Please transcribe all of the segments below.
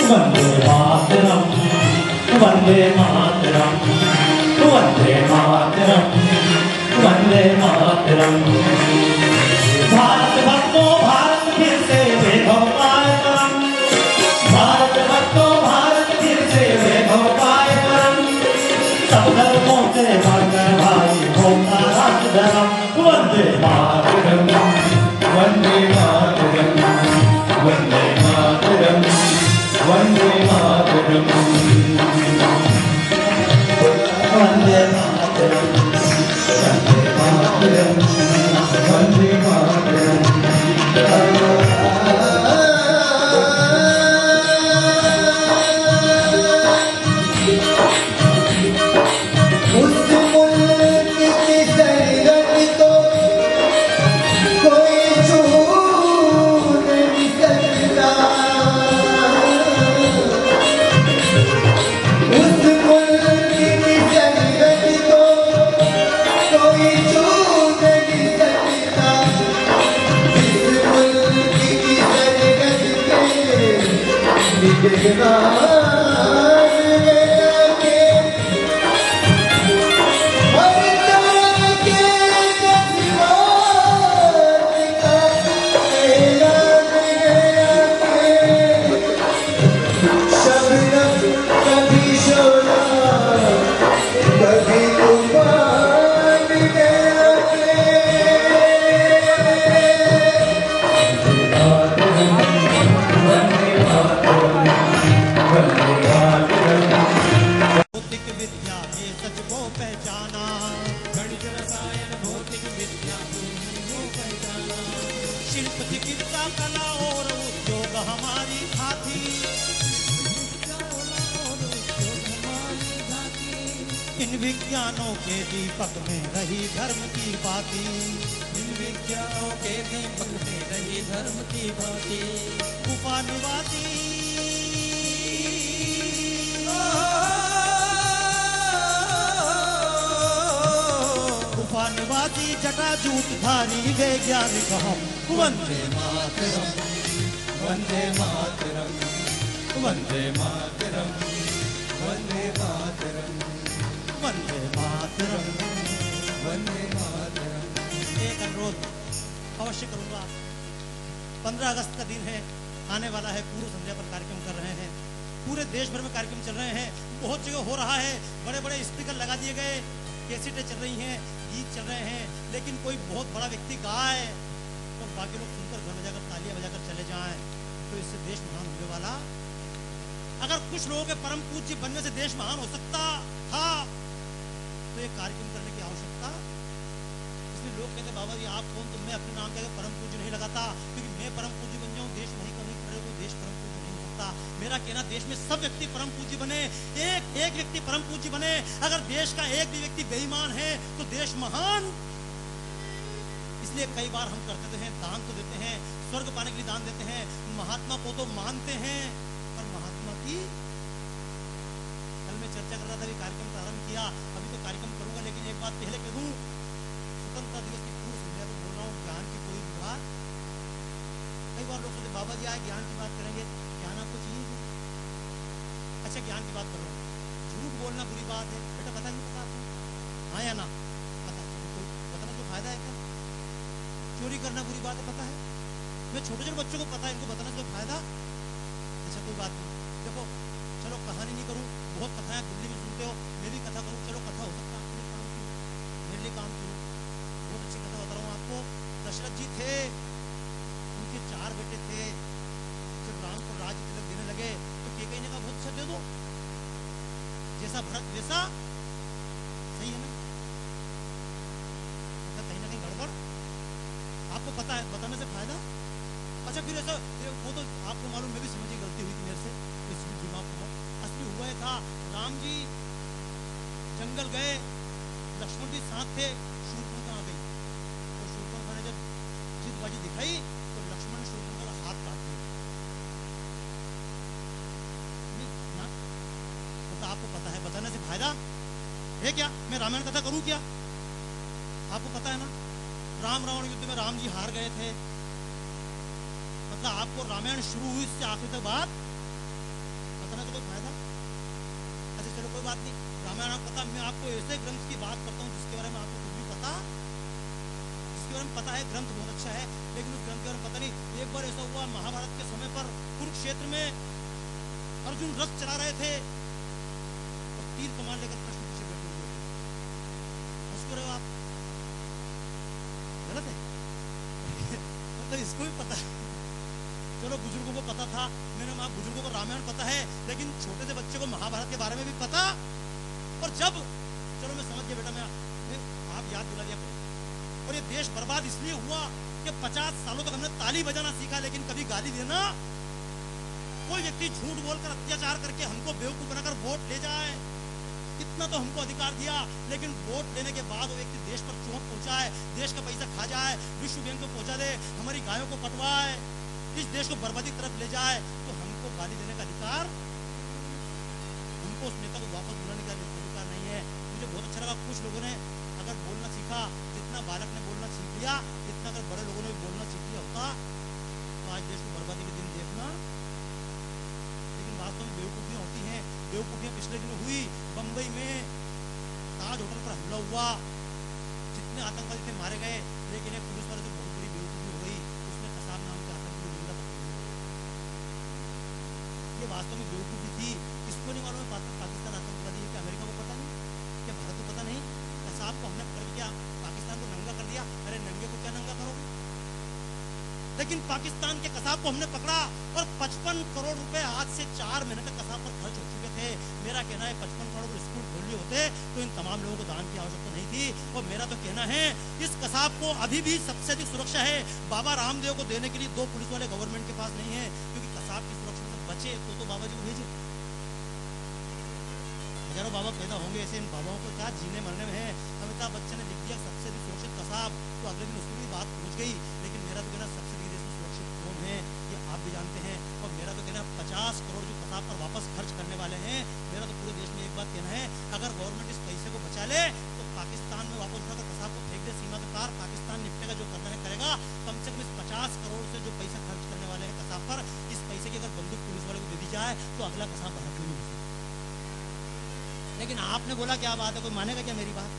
वंदे मातरम, वंदे मातरम, वंदे मातरम। भारत भक्तों भारत फिर से वैभव पाए परम, भारत भक्तों भारत फिर से वैभव पाए परम। सब धर्मों से बढ़कर भाई होता राष्ट्र धर्म। वंदे मातरम, वंदे मातरम, वंदे मातरम, वंदे मातरम, वंदे मातरम, वंदे मातरम, वंदे मातरम। इन विज्ञानों के दीपक में रही धर्म की बाती, इन विज्ञानों के दीपक में रही धर्म की बाती। उपानिवासी उपानिवासी जटाजूट धारी वैज्ञानिक हम। वंदे मातरम, वंदे मातरम, वंदे मातरम, वंदे मातरम, वंदे मातरम, वंदे मातरम। एक अनुरोध अवश्य करूंगा, 15 अगस्त का दिन है, आने वाला है, पूर्व संध्या पर कार्यक्रम कर रहे हैं, पूरे देश भर में कार्यक्रम चल रहे हैं, बहुत जगह हो रहा है, बड़े बड़े स्पीकर लगा दिए गए, कैसेटें चल रही हैं, गीत चल रहे हैं, लेकिन कोई बहुत बड़ा व्यक्ति गाए तो बाकी लोग सुनकर घर में जाकर तालियां बजाकर चले जाएं, तो इससे देश महान होने वाला। अगर कुछ लोगों के परम पूज्य बनने से देश महान हो सकता था तो एक कार्यक्रम करने की आवश्यकता। इसलिए लोग कहते बाबा जी आप कौन, तो मैं अपने नाम के परम पूज्य नहीं लगाता, क्योंकि मैं परम पूज्य बन जाऊं देश नहीं करने करे तो देश परम पूज्य नहीं होता। मेरा कहना देश में सब व्यक्ति परम पूज्य बने, एक एक व्यक्ति परम पूज्य बने। अगर देश का एक भी व्यक्ति बेईमान है तो देश महान। इसलिए कई बार हम करते हैं, दान तो देते हैं, स्वर्ग पाने के लिए दान देते हैं, महात्मा को तो मानते हैं, पर महात्मा की कल मैं चर्चा कर रहा था, कार्यक्रम प्रारंभ किया, अभी तो कार्यक्रम करूंगा, लेकिन एक बात पहले कह दूं, स्वतंत्रता दिवस की पूर्व संध्या तो बोल रहा हूँ, ज्ञान की कोई बात। कई बार लोग सोचते बाबा जी आए ज्ञान की बात करेंगे, ज्ञान आपको चाहिए? अच्छा ज्ञान की बात कर रहा हूँ, झूठ बोलना बुरी बात है बेटा, पता नहीं पता आपको? हाँ या ना? पता तो बताना तो फायदा है क्या? चोरी करना बुरी बात है, पता है? मैं छोटे छोटे बच्चों को पता है, इनको बताना तो फायदा। अच्छा कोई बात नहीं, देखो चलो कहानी नहीं करूं, बहुत कथाएं दिल्ली में सुनते हो, मैं भी कथा करूं, चलो कथा हो सकता है आपके काम की, मेरे लिए काम करूं। बहुत अच्छी कथा बता रहा हूँ आपको। दशरथ जी थे, उनके 4 बेटे थे, जब राम को राज्य तिलक देने लगे तो केकई ने कहा बहुत अच्छा दे दो, जैसा भरत वैसा। सही है ना? कहीं ना कहीं गड़बड़, आपको पता है, बताने से फायदा। अच्छा फिर ऐसा वो तो आपको मालूम, मैं भी समझी गलती हुई थी मेरे से, इसलिए दिमाग हुआ। असली हुआ ही था, राम जी जंगल गए, लक्ष्मण भी साथ थे, शूर्पणखा आ गई, तो शूर्पणखा ने जब जिदबाजी दिखाई तो लक्ष्मण ने शूर्पणखा का हाथ काट दिया। फायदा है क्या? मैं रामायण कथा करूं क्या? आपको पता है ना, राम रावण युद्ध में राम जी हार गए थे। मतलब आपको रामायण शुरू हुई इससे आखिर तक बात बताना तो कोई फायदा? अच्छा चलो कोई बात नहीं, रामायण कथा मैं आपको ऐसे ग्रंथ की बात करता हूँ जिसके बारे में आपको कुछ भी पता, जिसके बारे में पता है ग्रंथ बहुत अच्छा है, लेकिन उस ग्रंथ के बारे में पता नहीं। एक बार ऐसा हुआ, महाभारत के समय पर कुरुक्षेत्र में अर्जुन रथ चला रहे थे और तीर कमान लेकर कृष्ण पीछे बैठे हुए थे। हंस क्यों रहे हो आप? गलत है? मतलब इसको भी पता है। चलो बुजुर्गों को पता था, मैंने वहां बुजुर्गों को रामायण पता है, लेकिन छोटे से बच्चे को महाभारत के बारे में भी पता। और जब चलो मैं समझ गया बेटा, मैं आप याद दिला दिया करो। और ये देश बर्बाद इसलिए हुआ कि 50 सालों तक हमने ताली बजाना सीखा, लेकिन कभी गाली देना। कोई व्यक्ति झूठ बोलकर अत्याचार करके हमको बेवकूफ बनाकर वोट ले जाए, इतना तो हमको अधिकार दिया, लेकिन वोट लेने के बाद वो व्यक्ति देश पर चोट पहुंचाए, देश का पैसा खा जाए, विश्व बैंक को पहुंचा दे, हमारी गायों को कटवाए, इस देश को बर्बादी की तरफ ले जाए, तो हमको गाली देने का अधिकार, हमको उस नेता को वापस बुलाने का अधिकार नहीं है। मुझे बहुत अच्छा लगा, कुछ लोगों ने अगर बोलना सीखा, जितना बालक ने बोलना सीख लिया, इतना अगर बड़े लोगों ने भी बोलना सीख लिया होता तो आज देश को बर्बादी के दिन देखना। लेकिन वास्तव में बेवकूफियां होती हैं। बेवकूफियां पिछले दिनों हुई, बंबई में ताज होटल पर हमला हुआ, जितने आतंकवादी थे मारे गए, लेकिन एक पुलिस वाले से बहुत बड़ी बेवकूफी हो गई, उसने कसाब नाम के आतंकी को जिंदा पकड़ लिया। ये वास्तव में बेवकूफी थी। इसको नहीं मालूम है पाकिस्तान आतंकवादी है कि अमेरिका को पता नहीं, क्या भारत को पता नहीं? कसाब को हमने पकड़ लिया, पाकिस्तान को नंगा कर दिया। अरे नंगे को क्या नंगा करोगे? लेकिन पाकिस्तान के कसाब को हमने पकड़ा और 55 करोड़ रुपए आज से 4 महीने तक कसाब पर खर्च हो चुके थे। मेरा कहना है 55 करोड़ स्कूल खोल लिए होते तो इन तमाम लोगों को दान की आवश्यकता नहीं थी। और मेरा तो कहना है इस कसाब को अभी भी सबसे अधिक सुरक्षा है बाबा रामदेव को देने के लिए 2 पुलिस वाले गवर्नमेंट के पास नहीं है, क्योंकि कसाब की सुरक्षा से बचे तो बाबा जी को भेजे। हजारों बाबा पैदा होंगे ऐसे, इन बाबाओं को क्या जीने मरने में है। अमिताभ बच्चन ने लिख दिया सबसे अधिक सुरक्षित कसाब, तो अगले दिन उसकी भी बात पहुंच गई। लेकिन मेरा तो कहना सबसे अधिक देश में सुरक्षित कौन है ये आप भी जानते हैं। और मेरा तो कहना 50 करोड़ जो कसाब पर वापस खर्च करने वाले हैं, मेरा तो पूरे देश में एक बात कहना है, अगर गवर्नमेंट इस पैसे को बचा ले तो पाकिस्तान में वापस उठाकर कसाब को फेंक दे सीमा के पार, पाकिस्तान निपटेगा, जो करना है करेगा। कम से कम इस 50 करोड़ से जो पैसा खर्च करने वाले हैं कसाब पर, इस पैसे की अगर बंदूक पुलिस वाले को दे दी जाए तो अगला कसाब भारत में नहीं। लेकिन आपने बोला क्या बात है, कोई मानेगा क्या मेरी बात?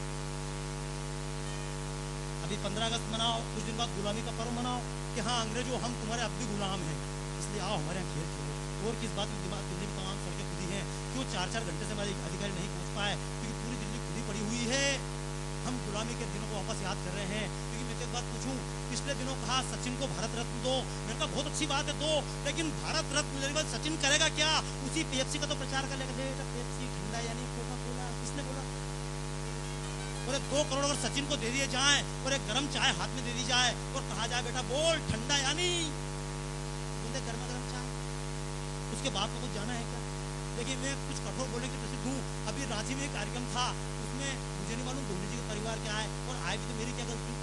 अभी 15 अगस्त मनाओ, कुछ दिन बाद गुलामी का पर्व मनाओ कि हाँ अंग्रेजों हम तुम्हारे अब भी गुलाम हैं, इसलिए आओ हमारे यहाँ खेल खेलो। और किस बात में दिमाग, दिल्ली में तमाम सड़कें खुदी हैं, क्यों 4-4 घंटे से हमारे अधिकारी नहीं पहुंच पाए? क्योंकि पूरी दिल्ली खुदी पड़ी हुई है। हम गुलामी के दिनों को वापस याद कर रहे हैं। क्योंकि मैं एक बात पूछूं, पिछले दिनों कहा सचिन को भारत रत्न दो, मैंने कहा बहुत अच्छी बात है दो, लेकिन भारत रत्न लेने के बाद सचिन करेगा क्या? उसी पेप्सी का तो प्रचार कर लेगा, पेप्सी ठंडा यानी कोका कोला, किसने बोला? और 2 करोड़ अगर सचिन को दे दिए जाए और एक गर्म चाय हाथ में दे दी जाए और कहा जाए बेटा बोल ठंडा यानी गर्मा गर्म चाय, उसके बाद तो कुछ जाना है क्या? देखिए मैं कुछ कठोर बोलने की प्रसिद्ध हूँ। अभी रांची में एक कार्यक्रम था, उसमें मुझे नहीं मालूम धोनी जी का परिवार क्या है और आए भी तो मेरी क्या गलती।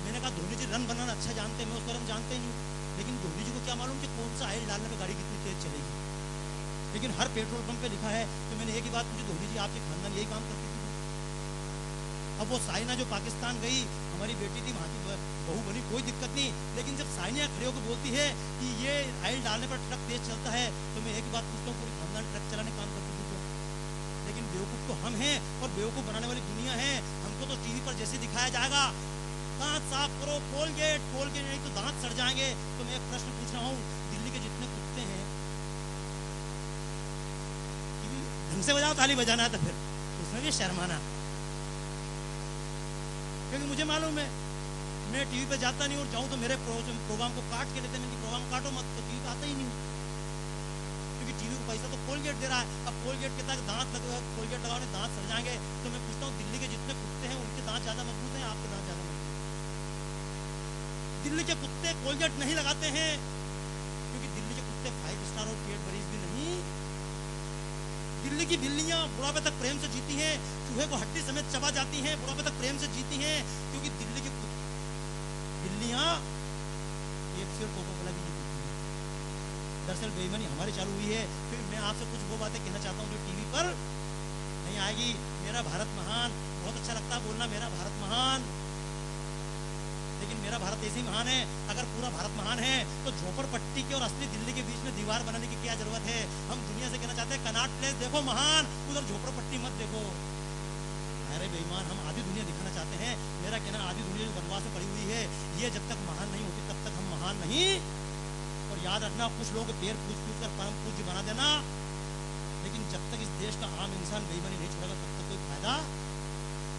मैंने कहा धोनी जी रन बनाना अच्छा जानते हैं, मैं उसको रन जानते ही नहीं, लेकिन धोनी जी को क्या मालूम कि कौन सा ऑयल डालने में गाड़ी कितनी तेज चलेगी। लेकिन हर पेट्रोल पंप पे लिखा है। तो मैंने एक ही बात पूछी, धोनी जी आपके खानदान यही काम करती थी? अब वो साइना जो पाकिस्तान गई, हमारी बेटी थी, वहाँ की बहू बनी, कोई दिक्कत नहीं, लेकिन जब साइना खड़े होकर बोलती है कि ये ऑयल डालने पर ट्रक तेज चलता है, तो मैं एक ही बात पूछता हूँ, पूरी खानदान ट्रक चलाने काम करती थी तो? लेकिन बेवकूफ़ तो हम हैं और बेवकूफ़ बनाने वाली दुनिया है। हमको तो टीवी पर जैसे दिखाया जाएगा, दांत साफ करो, कोलगेट नहीं तो दांत सड़ जाएंगे। तो मैं एक प्रश्न पूछ रहा हूँ, दिल्ली के जितने कुत्ते हैं, ढंग से बजाओ, ताली बजाना है तो फिर उसमें भी शर्माना, क्योंकि मुझे मालूम है मैं टीवी पे जाता नहीं और जाऊं तो मेरे प्रोग्राम को काट के लेते हैं। प्रोग्राम काटो मत, तो टीवी पे आता ही नहीं, क्योंकि टीवी को पैसा तो कोलगेट दे रहा है। अब कोलगेट के तक दांत लगे, कोलगेट लगाओ दांत सड़ जाएंगे। तो मैं पूछता हूँ, दिल्ली के जितने कुत्ते हैं उनके दांत ज्यादा मजबूत हैं, आपके दांत ज्यादा मजबूत हैं? दिल्ली के कुत्ते कोलगेट नहीं लगाते हैं, क्योंकि दिल्ली के कुत्ते 5 स्टार और पेट मरीज भी नहीं। दिल्ली की बिल्लियां बुढ़ापे तक प्रेम से जीती हैं, चूहे को हड्डी समेत चबा जाती हैं, बुढ़ापे तक प्रेम से जीती हैं, क्योंकि दिल्ली की बिल्लियां पेप्सी और कोका कोला भी नहीं पीती हैं। दरअसल बेईमानी हमारी चालू हुई है। फिर मैं आपसे कुछ वो बातें कहना चाहता हूँ जो टीवी पर नहीं नहीं आएगी। मेरा भारत महान, बहुत अच्छा लगता है बोलना मेरा भारत महान, लेकिन मेरा भारत ऐसे ही महान है। अगर पूरा भारत महान है तो झोपड़पट्टी के और असली दिल्ली के बीच में दीवार बनाने की क्या जरूरत है? हम दुनिया से कहना चाहते हैं कनॉट प्लेस देखो महान, उधर झोपड़पट्टी मत देखो। अरे बेईमान, हम आधी दुनिया दिखाना चाहते हैं। मेरा कहना आधी दुनिया जो वनवास में पड़ी हुई है, ये जब तक महान नहीं होती तब तक हम महान नहीं। और याद रखना, कुछ लोग पैर पूछ पूछ कर परम पूज्य बना देना, लेकिन जब तक इस देश का आम इंसान बेईमानी नहीं छोड़ेगा तब तक कोई फायदा,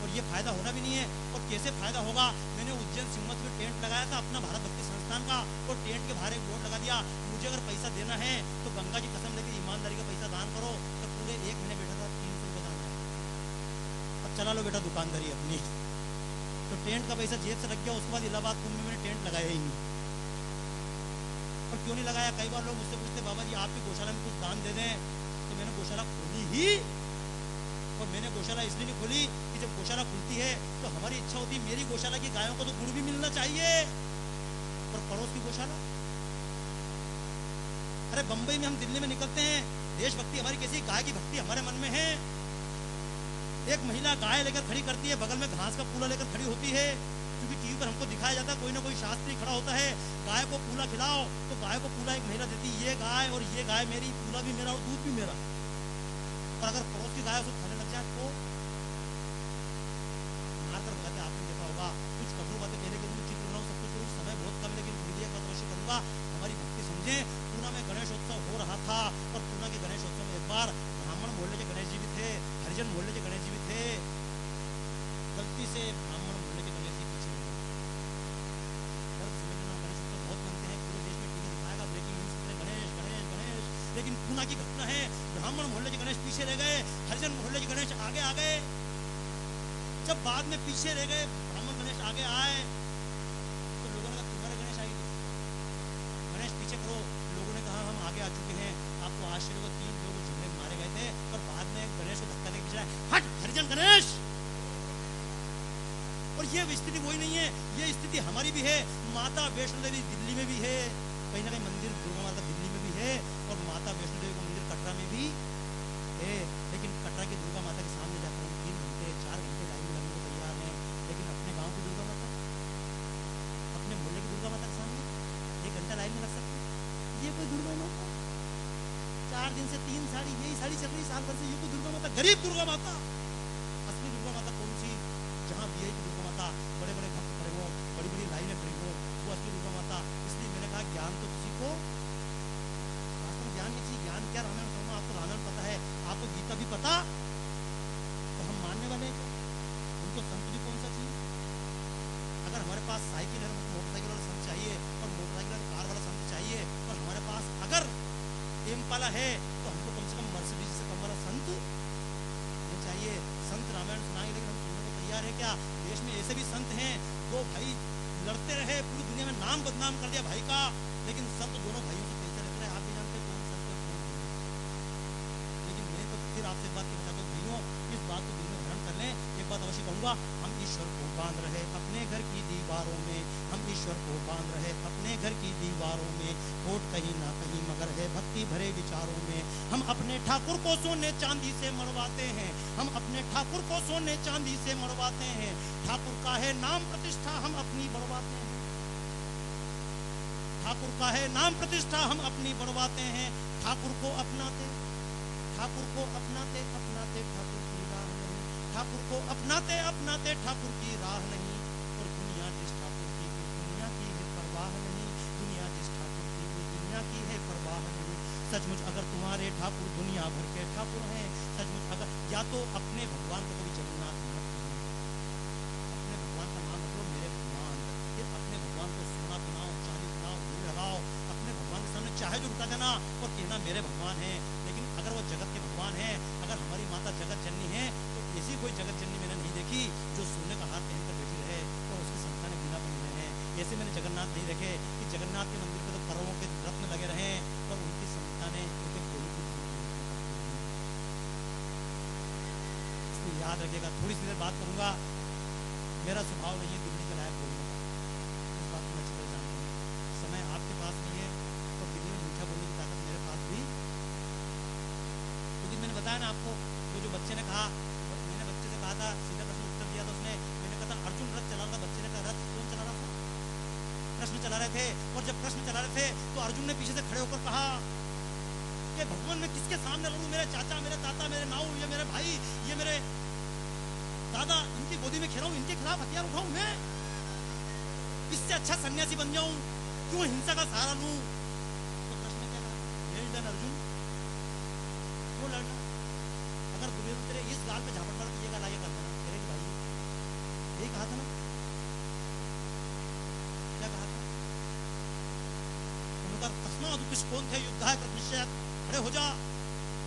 और ये फायदा होना भी नहीं है। और कैसे फायदा होगा? मैंने उज्जैन सिम्मत में टेंट लगाया था अपना भारत भक्ति संस्थान का, और टेंट के बाहर एक बोर्ड लगा दिया, मुझे अगर पैसा देना है तो गंगा की कसम लेके ईमानदारी का पैसा दान करो। तो पूरे 1 महीने बैठा था, 300 रुपये दान आया। अब चला लो बेटा दुकानदारी अपनी। तो टेंट का पैसा जेब से रख गया। उसके बाद इलाहाबाद कुंभ में मैंने टेंट लगाया ही नहीं। और क्यों नहीं लगाया? कई बार लोग मुझसे पूछते बाबा जी आपकी गौशाला में कुछ दान दे दें, तो मैंने गौशाला खोली ही। और मैंने गौशाला इसलिए नहीं खोली कि जब गौशाला खुलती है तो हमारी इच्छा होती है मेरी गौशाला की गायों को तो गुड़ भी मिलना चाहिए, और पड़ोस की गौशाला। अरे बंबई में हम दिल्ली में निकलते हैं, देशभक्ति हमारी कैसी, गाय की भक्ति हमारे मन में है। एक महिला गाय लेकर खड़ी करती है, बगल में घास का पूला लेकर खड़ी होती है, क्योंकि टीवी पर हमको दिखाया जाता है कोई ना कोई शास्त्री खड़ा होता है, गाय को पूला खिलाओ, तो गाय को पूला एक महिला देती है, ये गाय और ये गाय मेरी, पूला भी मेरा और दूध भी मेरा। और अगर पड़ोस की गाय उसको खाने लग जाए तो मारकर भगाते। आपने देखा होगा, कुछ कबरू बातें कहने के लिए चित्र बनाऊं, सब कुछ करूं, समय बहुत कम, लेकिन मीडिया का अवश्य करूंगा। हमारी भक्ति समझे। पूना में गणेशोत्सव हो रहा था, और पूना के गणेशोत्सव में एक बार ब्राह्मण मोहल्ले के गणेश जी भी थे, हरिजन मोहल्ले के गणेश जी भी थे। गलती से ब्राह्मण मोहल्ले के गणेश जी पीछे हो गए। और समझना, गणेशोत्सव बहुत बनते हैं, पूरे देश में टीवी दिखाएगा, ब्रेकिंग न्यूज में गणेश गणेश गणेश। लेकिन पूना की घटना है, ब्राह्मण मोहल्ले के गणेश पीछे रह गए, हरिजन मोहल्ले के गणेश आगे आ गए। जब बाद में पीछे रह गए, ब्राह्मण गणेश आगे आए, तो लोगों ने कहा तुम्हारे गणेश आएंगे, गणेश पीछे करो। लोगों ने कहा हम आगे आ चुके हैं। आपको आश्चर्य होगा, 3 लोग झगड़े में मारे गए थे, और बाद में गणेश को धक्का देके पीछे आए, हट हरिजन गणेश। और ये स्थिति वही नहीं है, ये स्थिति हमारी भी है। माता वैष्णो देवी दिल्ली में भी है, कहीं ना कहीं मंदिर दुर्गा माता दिल्ली में भी है, और माता वैष्णो देवी का मंदिर कटरा में भी है। लेकिन कटरा की दुर्गा माता के सामने जाकर हम 3 घंटे 4 घंटे लाइन में लगने को तैयार हैं। लेकिन अपने गांव की दुर्गा माता, अपने मोहल्ले की दुर्गा माता के सामने 1 घंटा लाइन में लग सकते हैं। ये कोई दुर्गा माता 4 दिन से 3 साड़ी, यही साड़ी चल रही साल भर से, ये कोई दुर्गा माता, गरीब दुर्गा माता। असली दुर्गा माता कौन सी? जहाँ वी आई की दुर्गा माता, बड़े बड़े भक्त खड़े हो, बड़ी बड़ी लाइनें खड़ी हो, वो असली दुर्गा माता। इसलिए मैंने कहा ज्ञान तो किसी को वास्तव में ज्ञान नहीं चाहिए। ज्ञान क्या? रामायण सुनो, आपको रामायण पता है, आपको गीता भी पता, तो हम मानने वाले हैं क्या? उनको संत भी कौन सा चाहिए? अगर हमारे पास साइकिल है, मोटरसाइकिल वाला संत चाहिए, और मोटरसाइकिल कार वाला संत चाहिए, और हमारे पास अगर एमपाला है तो हमको कम से कम मर्सिडीज से कम वाला संत ये चाहिए। संत रामायण सुनाएंगे, लेकिन हम सुनने को तैयार है क्या? देश में ऐसे भी संत हैं, 2 भाई लड़ते रहे, पूरी दुनिया में नाम बदनाम कर दिया भाई का, लेकिन संत दोनों भाइयों से पैसे लेते रहे। आप भी जानते कौन संत है कौन नहीं। लेकिन मैं तो फिर आपसे बात कहना चाहता हूँ भाइयों, इस बात को दिल में धारण कर लें। एक बात अवश्य कहूँगा, हम ईश्वर को बांध रहे अपने घर की दीवारों में, हम ईश्वर को बांध रहे अपने घर की दीवारों में, खोट कहीं ना कहीं मगर है भक्ति भरे विचारों में। हम अपने ठाकुर को सोने चांदी से मरवाते हैं, हम अपने ठाकुर को सोने चांदी से मरवाते हैं। ठाकुर का है नाम प्रतिष्ठा हम अपनी बढ़वाते हैं, ठाकुर का है नाम प्रतिष्ठा हम अपनी बढ़वाते हैं। ठाकुर को अपनाते, ठाकुर को अपनाते अपनाते ठाकुर की राह नहीं, ठाकुर को अपनाते अपनाते ठाकुर की राह नहीं। और दुनिया जिस ठाकुर की दुनिया की है परवाह नहीं, दुनिया जिस ठाकुर की दुनिया की है परवाह नहीं। सचमुच अगर तुम्हारे ठाकुर दुनिया भर के ठाकुर हैं, सचमुच अगर, या तो अपने भगवान को कभी जगन्नाथ मत कहना, अपने भगवान का नाम रखो मेरे भगवान, फिर अपने भगवान को सोना पिलाओ, चांदी पिलाओ, घी लगाओ, अपने भगवान के सामने चाहे जो रुका देना और कहना मेरे भगवान है। लेकिन अगर वो जगत के भगवान है, अगर हमारी माता जगत जननी है, तो ऐसी कोई जगत जननी मैंने नहीं देखी जो सोने का हाथ पहनकर बैठी रहे और उसकी संतानें बिना पहने हैं। ऐसे मैंने जगन्नाथ नहीं देखे कि जगन्नाथ के मंदिर पर तो करोड़ों के रत्न लगे रहे और उनकी संतानें उनके कोई भी। इसलिए याद रखिएगा, थोड़ी सी देर बात करूंगा, मेरा स्वभाव नहीं है दिल्ली के लायक बोलने का, इस बात को अच्छी तरह जानते हैं। समय आपके पास नहीं है और दिल्ली में मीठा बोलने की ताकत मेरे पास भी, क्योंकि मैंने बताया ना आपको, वो जो बच्चे ने कहा, मैंने बच्चे से कहा था, सीधा प्रश्न उत्तर दिया था उसने, मैंने कहा था अर्जुन रथ चला रहा था, बच्चे ने कहा रथ कौन चला रहा था? कृष्ण चला रहे थे। और जब कृष्ण चला रहे थे तो अर्जुन ने पीछे से खड़े होकर कहा कि भगवान मैं किसके सामने लड़ूं, मेरे चाचा, मेरे ताता, मेरे नाऊ, ये मेरे भाई, ये मेरे दादा, इनकी गोदी में खेलाऊं, इनके खिलाफ हथियार उठाऊं मैं? इससे अच्छा सन्यासी बन जाऊं, क्यों हिंसा का सहारा लूं? तो कृष्ण ने क्या कहा, वेल डन अर्जुन, क्यों लड़ना? अगर दुर्योधन तेरे इस गाल पे झापट मार ये गाल आगे कर देना तेरे भाई, यही कहा था ना? क्या कहा था? उनका तस्मात् दुष्कोन थे युद्धाय कृतनिश्चय, खड़े हो जा।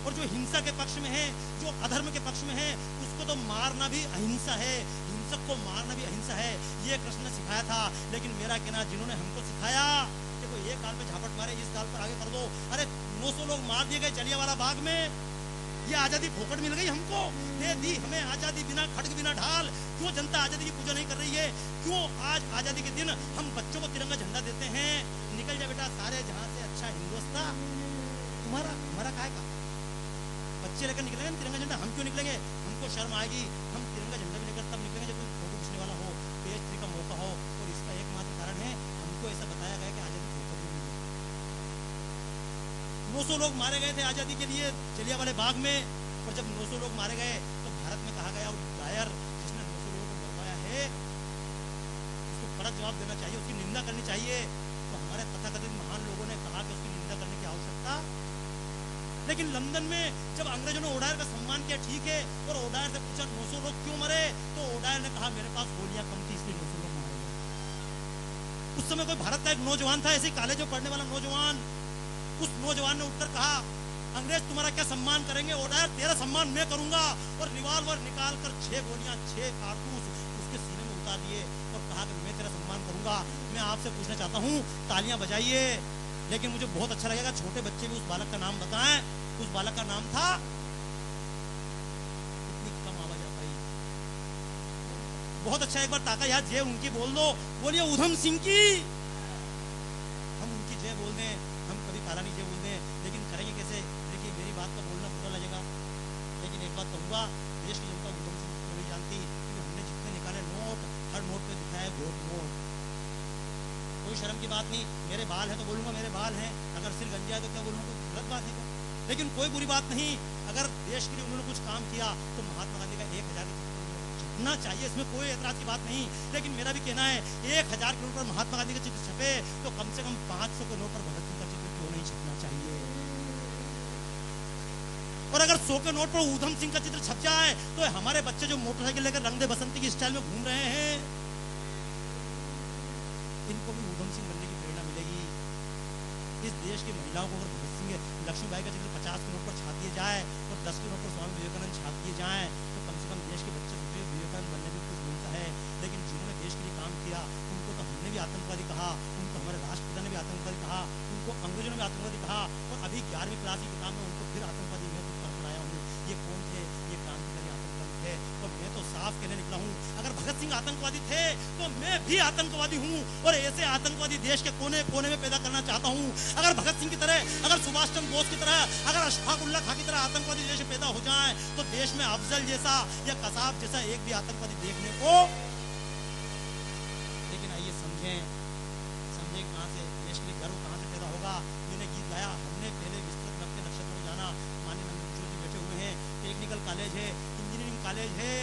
और जो हिंसा के पक्ष में है, जो अधर्म के पक्ष में है, उसको तो मारना भी अहिंसा है, हिंसक को मारना भी अहिंसा है। ये कृष्ण ने सिखाया था। लेकिन मेरा कहना, जिन्होंने हमको सिखाया कि कोई एक गाल पे झापट मारे, इस गाल पर आगे कर दो, अरे 900 लोग मार दिए गए जलियांवाला बाग में, ये आजादी फोकट मिल गई हमको, दे दी हमें आजादी बिना खड्ग बिना ढाल। क्यों जनता आजादी की पूजा नहीं कर रही है? क्यों आज आजादी के दिन हम बच्चों को तिरंगा झंडा देते हैं? निकल जा बेटा, सारे जहां से अच्छा हिंदुस्तान तुम्हारा, हमारा काय का? बच्चे लेकर निकलेंगे तिरंगा झंडा, हम क्यों निकलेंगे? हमको शर्म आएगी। हम तिरंगा झंडा भी लेकर तब निकलेंगे जब कोई फोटो खींचने वाला हो, पेज का मौका हो। और इसका एकमात्र कारण है, हमको ऐसा बताया गया कि आजादी फोकट में मिली। 900 लोग मारे गए थे आजादी के लिए जलियांवाले बाग में। और जब 900 लोग मारे गए तो भारत में कहा गया, गायर जिसने 900 लोगों को मरवाया है उसको कड़ा जवाब देना चाहिए, उसकी निंदा करनी चाहिए। तो हमारे तथाकथित महान लोगों ने कहा कि उसकी निंदा करने की आवश्यकता। लेकिन लंदन में जब अंग्रेजों ने ओडायर का सम्मान किया, ठीक है, और ओडायर से पूछा 900 लोग क्यों मरे, तो ओडायर ने कहा मेरे पास गोलियां कम थी इसलिए 900 लोग मारे गए। उस समय कोई भारत का एक नौजवान था, ऐसे कॉलेज में पढ़ने वाला नौजवान, उस नौजवान ने उठकर कहा अंग्रेज तुम्हारा क्या सम्मान करेंगे, ओडायर तेरा सम्मान मैं करूंगा। और रिवॉल्वर निकाल कर 6 गोलियां 6 कारतूस उसके सीने में उतार दिए और कहा कि मैं तेरा सम्मान करूंगा। मैं आपसे पूछना चाहता हूं, तालियां बजाइए। लेकिन मुझे बहुत अच्छा लगेगा छोटे बच्चे भी उस बालक का नाम बताएं। उस बालक का नाम था, इतनी कम आवाज आ पाई, बहुत अच्छा, एक बार ताका याद जय उनकी बोल दो, बोलिए उधम सिंह की। हम उनकी जय बोल दें, हम कभी कालानी जय बोल दें, लेकिन करेंगे कैसे? देखिए मेरी बात का बोलना बुरा लगेगा, लेकिन एक बात कहूंगा, देश की जनता उधम सिंह को नहीं जानती, क्योंकि हमने जितने निकाले नोट, हर नोट पे दिखाया वोट नोट। कोई शर्म की बात नहीं, मेरे बाल है तो बोलूंगा मेरे बाल हैं, अगर सिर गंजा है तो क्या बोलूंगा, गलत बात है क्या? लेकिन कोई बुरी बात नहीं, अगर देश के लिए उन्होंने कुछ काम किया तो महात्मा गांधी का 1000 छपना चाहिए, इसमें कोई एतराज की बात नहीं। लेकिन मेरा भी कहना है 1000 के नोट पर महात्मा गांधी का चित्र छपे तो कम से कम 500 के नोट पर भगत सिंह का चित्र क्यों नहीं छपना चाहिए? और अगर 100 के नोट पर ऊधम सिंह का चित्र छप जाए तो हमारे बच्चे जो मोटरसाइकिल लेकर रंग दे बसंती की स्टाइल में घूम रहे हैं, इनको भी ऊधम सिंह बनने की प्रेरणा मिलेगी। इस देश की महिलाओं को अगर भगत सिंह लक्ष्मीबाई का चित्र 50 के नोट पर छाप दिए जाए और 10 के नोट पर स्वामी विवेकानंद छाप दिए जाए तो कम से कम देश के बच्चे सोचे विवेकानंद बनने में कुछ मिलता है। लेकिन जिन्होंने देश के लिए काम किया उनको तो हमने भी आतंकवादी कहा, उनको हमारे राष्ट्रपिता ने भी आतंकवादी कहा, उनको अंग्रेजों ने भी आतंकवादी कहा, और अभी 11वीं क्लास की किताब में उनको फिर आतंकवादी मैं तो पढ़ाया हूँ। ये कौन थे? ये क्रांतिकारी आतंकवादी थे। और मैं तो साफ कहने निकला हूँ, अगर भगत सिंह आतंकवादी थे तो मैं भी आतंकवादी हूँ, और ऐसे आतंकवादी देश के कोने कोने में पैदा करना चाहता हूँ। अगर भगत सिंह की तरह, अगर सुभाष चंद्र बोस की तरह, अगर अशफाक उल्लाह खां की तरह आतंकवादी देश में पैदा हो जाए तो देश में अफजल जैसा या कसाब जैसा एक भी आतंकवादी देखने को। लेकिन आइए समझें कहां से देश के लिए गर्व कहां से पैदा होगा। मैंने गीत गाया, हमने पहले विस्तृत नक्शे नक्षत्र में जाना, माननीय नंदकिशोर जी बैठे हुए हैं, टेक्निकल कॉलेज है, इंजीनियरिंग कॉलेज है।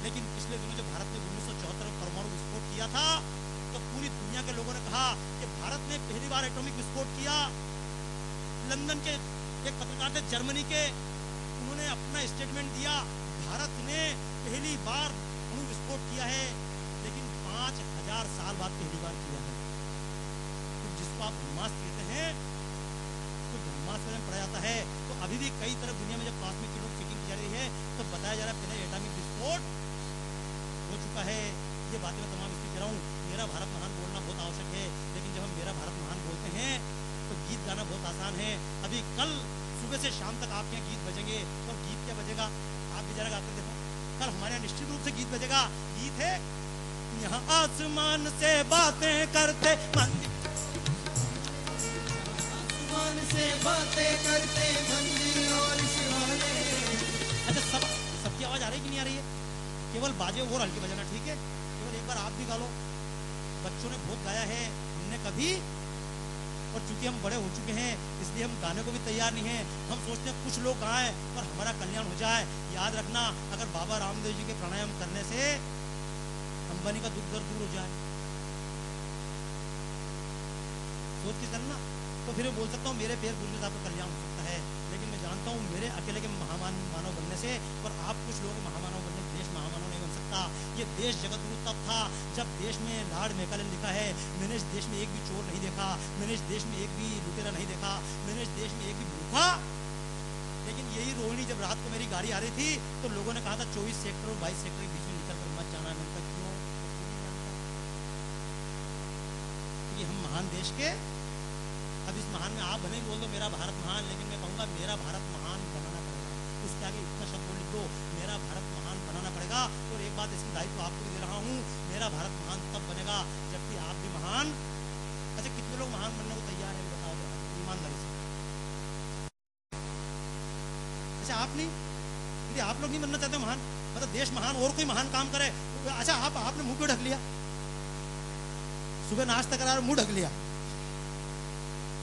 लेकिन पिछले दिनों जब भारत ने 1974 में परमाणु विस्फोट किया था तो पूरी दुनिया के लोगों ने कहा कि भारत ने पहली बार एटॉमिक विस्फोट किया। लंदन के एक पत्रकार थे जर्मनी के, उन्होंने अपना स्टेटमेंट दिया, भारत ने पहली बार अणु विस्फोट किया है, लेकिन 5000 साल बाद पहली बार किया है। तो जिसको आप ब्रह्मास्त्र कहते हैं, उसको ब्रह्मास्त्र में पढ़ा जाता है। तो अभी भी कई तरफ दुनिया में जब कॉस्मिक किरणों की चेकिंग की जा रही है तो बताया जा रहा है पहले एटॉमिक विस्फोट हो चुका है। ये बातें मैं तमाम इसलिए कह रहा हूँ, मेरा भारत महान बोलना बहुत आवश्यक है, लेकिन जब हम मेरा भारत महान बोलते हैं तो गीत गाना बहुत आसान है। अभी कल सुबह से शाम तक आपके यहाँ गीत बजेंगे, तो गीत क्या बजेगा आप भी जरा गाते देखो। कल हमारे यहाँ निश्चित रूप से गीत बजेगा। गीत है, यहाँ आसमान से बातें करते आसमान से बातें करते मंदिर और शिवालय। अच्छा नहीं आ रही है, केवल बाजे और हल्के बजाना, ठीक है? केवल एक बार आप भी गा लो। बच्चों ने बहुत गाया है, हमने कभी, और चूंकि हम बड़े हो चुके हैं इसलिए हम गाने को भी तैयार नहीं हैं। हम सोचते हैं कुछ लोग गाएं और हमारा कल्याण हो जाए। याद रखना, अगर बाबा रामदेव जी के प्राणायाम करने से अंबानी का दुख दर्द दूर हो जाए, सोच के चलना, तो फिर मैं बोल सकता हूँ मेरे पैर पूजने से आपका कल्याण हो सकता है। लेकिन मैं जानता हूँ मेरे अकेले के महामानव बनने से और आप कुछ लोगों के महामानव बनने से देश महामानव नहीं बन सकता। ये देश जगत गुरु तब था जब देश में लॉर्ड मैकाले ने लिखा है, मैंने इस देश में एक भी चोर नहीं देखा, मैंने इस देश में एक भी लुटेरा नहीं देखा, मैंने इस देश में एक भी भूखा। लेकिन यही रोहिणी जब रात को मेरी गाड़ी आ रही थी तो लोगों ने कहा था 24 सेक्टर और 22 सेक्टर के बीच में निकल कर मत जाना। मैंने कहा क्यों? क्योंकि हम महान देश के, अब इस महान में आप भले ही बोल दो मेरा भारत महान, लेकिन मैं कहूँगा मेरा भारत महान बनाना पड़ेगा। उसके आगे इतना शब्द बोल लिख दो, मेरा भारत महान बनाना पड़ेगा। और एक बात इसकी दायित्व आपको भी दे रहा हूँ, मेरा भारत महान तब बनेगा जबकि आप भी महान। अच्छा, कितने लोग महान बनने को तैयार है बताओ जरा ईमानदारी से। अच्छा आप नहीं, यदि आप लोग नहीं बनना चाहते महान, मतलब देश महान और कोई महान काम करे, अच्छा आपने मुंह क्यों ढक लिया? सुबह नाश्ता करा और मुंह ढक लिया।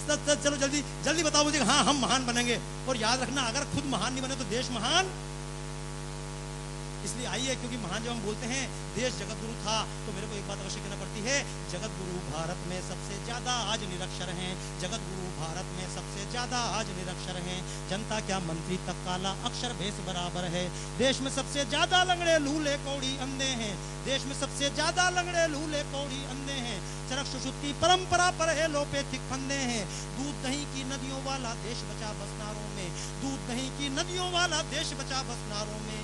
चलो जल्दी जल्दी बताओ मुझे, हाँ हम महान बनेंगे। और याद रखना, अगर खुद महान नहीं बने तो देश महान इसलिए आई है क्योंकि महान जब हम बोलते हैं देश जगत गुरु था, तो मेरे को एक बात अवश्य कहना पड़ती है, जगत गुरु भारत में सबसे ज्यादा आज निरक्षर हैं। जगत गुरु भारत में सबसे ज्यादा आज निरक्षर हैं। जनता क्या मंत्री तक काला अक्षर भेष बराबर है। देश में सबसे ज्यादा लंगड़े लूले कौड़ी अंधे हैं। देश में सबसे ज्यादा लंगड़े लूले कौड़ी अंधे हैं। चरक सुषुप्ति परंपरा पर है लोपेथिक फंदे हैं। दूध दही की नदियों वाला देश बचा बस नारों में। दूध दही की नदियों वाला देश बचा बस नारों में।